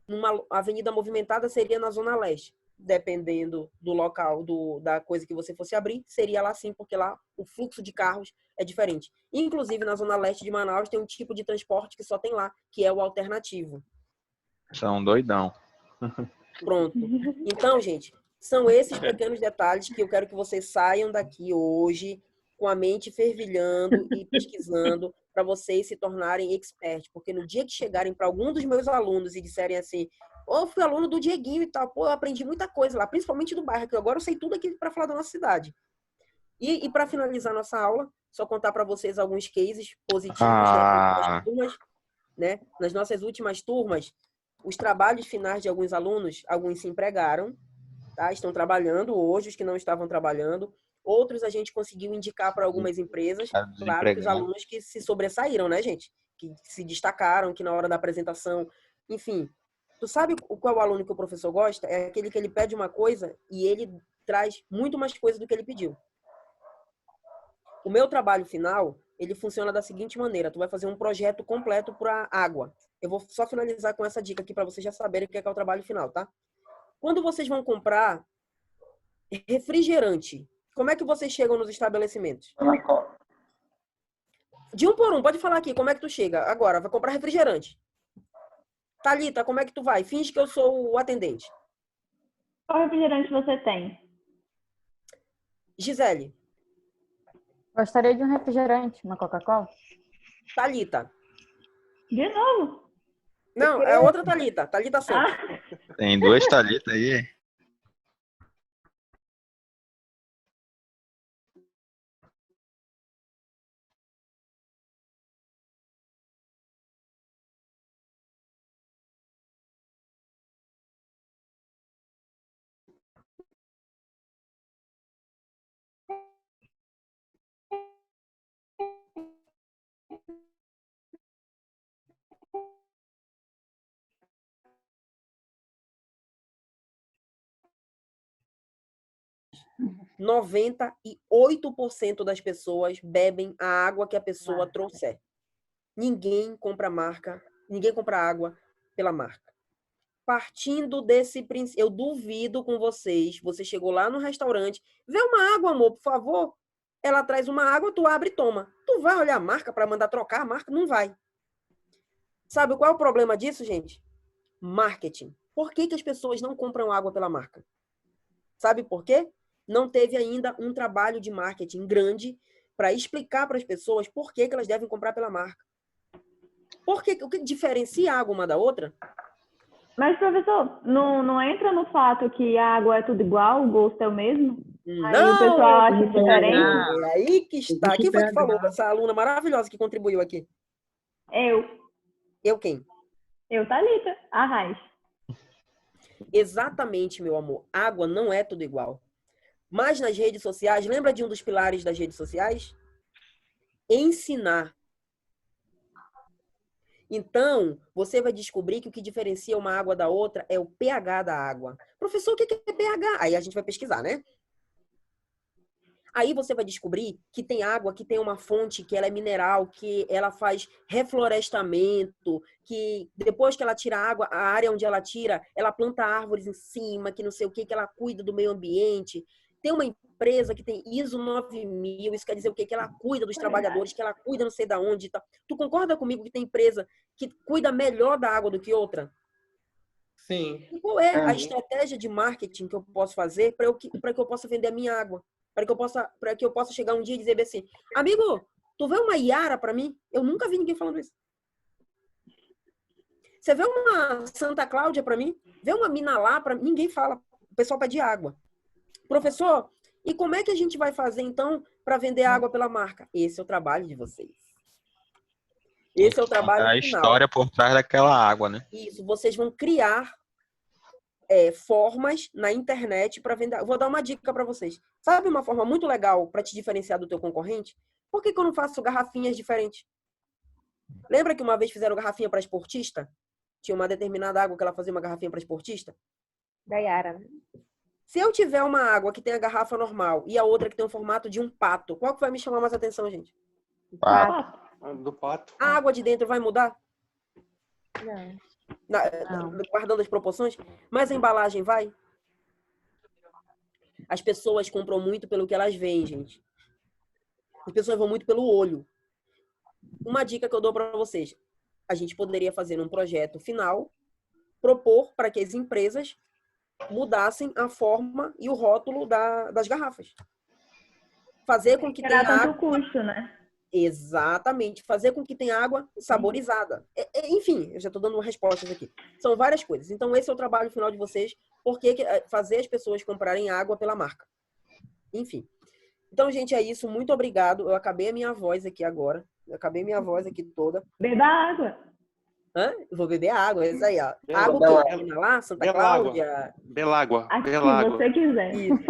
S6: numa avenida movimentada, seria na Zona Leste. Dependendo do local, da coisa que você fosse abrir, seria lá sim, porque lá o fluxo de carros é diferente. Inclusive, na Zona Leste de Manaus, tem um tipo de transporte que só tem lá, que é o alternativo.
S8: São doidão.
S6: Pronto. Então, gente, são esses pequenos detalhes que eu quero que vocês saiam daqui hoje com a mente fervilhando e pesquisando para vocês se tornarem expert. Porque no dia que chegarem para algum dos meus alunos e disserem assim, eu fui aluno do Dieguinho e tal, pô, eu aprendi muita coisa lá, principalmente do bairro, que agora eu sei tudo aqui para falar da nossa cidade. E para finalizar nossa aula, só contar para vocês alguns cases positivos das turmas, né? Nas nossas últimas turmas, os trabalhos finais de alguns alunos, alguns se empregaram, tá? Estão trabalhando hoje, os que não estavam trabalhando. Outros a gente conseguiu indicar para algumas empresas. Claro que os alunos que se sobressaíram, né, gente? Que se destacaram, que na hora da apresentação, enfim. Tu sabe qual é o aluno que o professor gosta? É aquele que ele pede uma coisa e ele traz muito mais coisa do que ele pediu. O meu trabalho final, ele funciona da seguinte maneira. Tu vai fazer um projeto completo para água. Eu vou só finalizar com essa dica aqui para vocês já saberem o que é o trabalho final, tá? Quando vocês vão comprar refrigerante, como é que vocês chegam nos estabelecimentos? De um por um, pode falar aqui, como é que tu chega? Agora, vai comprar refrigerante. Thalita, como é que tu vai? Finge que eu sou o atendente.
S5: Qual refrigerante você tem?
S6: Gisele.
S7: Gostaria de um refrigerante, uma Coca-Cola.
S6: Thalita.
S5: De novo?
S6: Não, é outra Thalita. Thalita Santos.
S8: Tem duas Thalitas aí.
S6: Uhum. 98% das pessoas bebem a água que a pessoa trouxer. Ninguém compra água pela marca. partindo desse princípio, eu duvido com vocês. Você chegou lá no restaurante, vê uma água, amor, por favor. Ela traz uma água, tu abre e toma. Tu vai olhar a marca para mandar trocar a marca? Não vai. Sabe qual é o problema disso, gente? Marketing. Por que as pessoas não compram água pela marca? Sabe por quê? Não teve ainda um trabalho de marketing grande para explicar para as pessoas por que elas devem comprar pela marca. O que diferencia a água uma da outra?
S5: Mas, professor, não entra no fato que a água é tudo igual, o gosto é o mesmo? Aí o pessoal acha diferente?
S6: É aí que está. Quem foi que falou? Essa aluna maravilhosa que contribuiu aqui. Eu quem?
S5: Eu, Thalita, Arraiz.
S6: Exatamente, meu amor. Água não é tudo igual. Mas nas redes sociais, lembra de um dos pilares das redes sociais? Ensinar. Então, você vai descobrir que o que diferencia uma água da outra é o pH da água. Professor, o que é pH? Aí a gente vai pesquisar, né? Aí você vai descobrir que tem água que tem uma fonte, que ela é mineral, que ela faz reflorestamento, que depois que ela tira a água, a área onde ela tira, ela planta árvores em cima, que não sei o que ela cuida do meio ambiente. Tem uma empresa que tem ISO 9000, isso quer dizer o quê? Que ela cuida dos trabalhadores, que ela cuida não sei de onde. Tá. Tu concorda comigo que tem empresa que cuida melhor da água do que outra?
S3: Sim.
S6: E qual é a estratégia de marketing que eu posso fazer para que eu possa vender a minha água? Para que eu possa chegar um dia e dizer assim, amigo, tu vê uma Iara para mim? Eu nunca vi ninguém falando isso. Você vê uma Santa Cláudia para mim? Vê uma Minalá para mim? Ninguém fala. O pessoal pede água. Professor, e como é que a gente vai fazer, então, para vender água pela marca? Esse é o trabalho de vocês. Esse é o trabalho
S8: A
S6: final.
S8: história por trás daquela água, né?
S6: Isso, vocês vão criar formas na internet para vender. Eu vou dar uma dica para vocês. Sabe uma forma muito legal para te diferenciar do teu concorrente? Por que eu não faço garrafinhas diferentes? Lembra que uma vez fizeram garrafinha para esportista? Tinha uma determinada água que ela fazia uma garrafinha para esportista?
S11: Da Yara.
S6: Se eu tiver uma água que tem a garrafa normal e a outra que tem o formato de um pato, qual que vai me chamar mais atenção, gente?
S10: Pato. Do pato.
S6: A água de dentro vai mudar?
S11: Não.
S6: Guardando as proporções? Mas a embalagem vai? As pessoas compram muito pelo que elas veem, gente. As pessoas vão muito pelo olho. Uma dica que eu dou para vocês. A gente poderia fazer um projeto final, propor para que as empresas mudassem a forma e o rótulo das garrafas. Fazer com que tenha água...
S5: tanto custo, né?
S6: Exatamente. Fazer com que tenha água saborizada. Enfim, eu já estou dando respostas aqui. São várias coisas. Então, esse é o trabalho final de vocês. Porque fazer as pessoas comprarem água pela marca. Enfim. Então, gente, é isso. Muito obrigado. Eu acabei a minha voz aqui agora. Eu acabei minha voz aqui toda.
S5: Beba água.
S6: Hã? Vou beber água. É isso aí, ó.
S10: Bela,
S6: Água que tem lá, Santa
S10: bela
S6: Cláudia.
S10: água. Belágua.
S5: Aqui,
S10: Belágua.
S5: você quiser.
S6: Isso.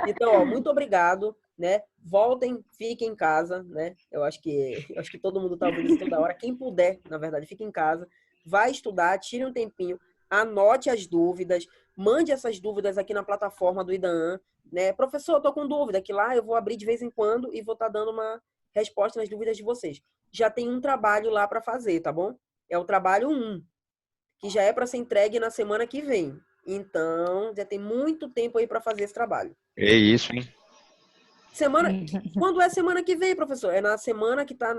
S6: Então, ó, muito obrigado, né? Voltem, fiquem em casa, né? Eu acho que todo mundo tá ouvindo isso toda hora. Quem puder, na verdade, fique em casa. Vai estudar, tire um tempinho, anote as dúvidas, mande essas dúvidas aqui na plataforma do IDAAN, né? Professor, eu tô com dúvida, que lá eu vou abrir de vez em quando e vou estar dando uma resposta nas dúvidas de vocês. Já tem um trabalho lá para fazer, tá bom? É o trabalho 1, que já é para ser entregue na semana que vem. Então, já tem muito tempo aí para fazer esse trabalho.
S8: É isso, hein?
S6: Quando é semana que vem, professor? É na semana que tá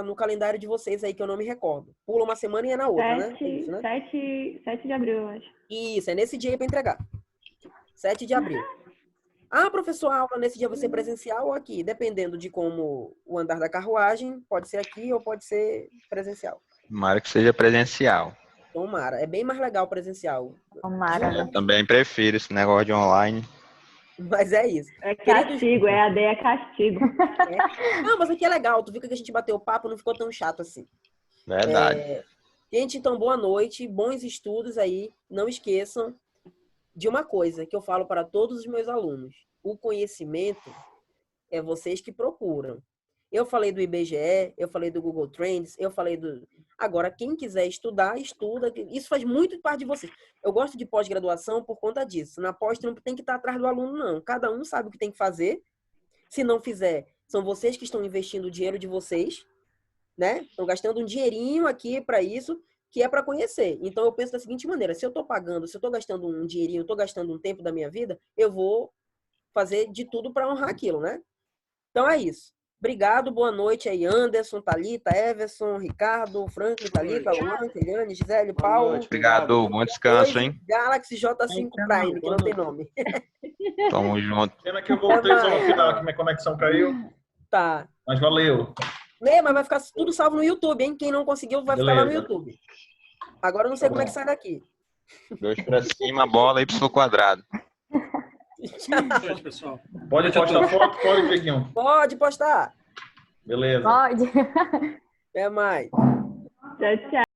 S6: no calendário de vocês aí, que eu não me recordo. Pula uma semana e é na outra, né? É isso, né?
S5: 7 de abril, eu acho.
S6: Isso, é nesse dia aí para entregar. 7 de abril. Ah, professor, a aula nesse dia vai ser presencial ou aqui? Dependendo de como o andar da carruagem, pode ser aqui ou pode ser presencial.
S8: Tomara que seja presencial.
S6: Tomara. É bem mais legal presencial.
S11: Tomara.
S8: Eu também prefiro esse negócio de online.
S6: Mas é isso.
S5: É castigo, EAD é castigo.
S6: Não, mas aqui é legal. Tu viu que a gente bateu o papo, não ficou tão chato assim.
S8: Verdade.
S6: Gente, então, boa noite. Bons estudos aí. Não esqueçam de uma coisa que eu falo para todos os meus alunos. O conhecimento é vocês que procuram. Eu falei do IBGE, eu falei do Google Trends, eu falei do... Agora, quem quiser estudar, estuda. Isso faz muito parte de vocês. Eu gosto de pós-graduação por conta disso. Na pós, não tem que estar atrás do aluno, não. Cada um sabe o que tem que fazer. Se não fizer, são vocês que estão investindo o dinheiro de vocês, né? Estão gastando um dinheirinho aqui para isso. que é para conhecer. Então, eu penso da seguinte maneira, se eu estou pagando, se eu estou gastando um dinheirinho, eu estou gastando um tempo da minha vida, eu vou fazer de tudo para honrar aquilo, né? Então, é isso. Obrigado, boa noite aí, Anderson, Thalita, Everson, Ricardo, Franklin, Thalita, Luan, Keliane, Gisele, Paulo.
S8: Obrigado, bom descanso, hein?
S6: Galaxy J5 Prime, que não tem nome.
S8: Tamo junto.
S3: Pena que eu voltei só no final, que minha conexão caiu.
S6: Tá.
S3: Mas valeu.
S6: Mas vai ficar tudo salvo no YouTube, hein? Quem não conseguiu vai ficar lá no
S3: Beleza.
S6: YouTube. Agora eu não sei como é que sai daqui.
S8: 2 pra cima, bola, Y quadrado.
S12: Tchau, pessoal.
S3: Pode postar foto? Pode, Dieguinho.
S6: Pode postar.
S3: Beleza.
S7: Pode.
S6: Até mais.
S5: Tchau, tchau.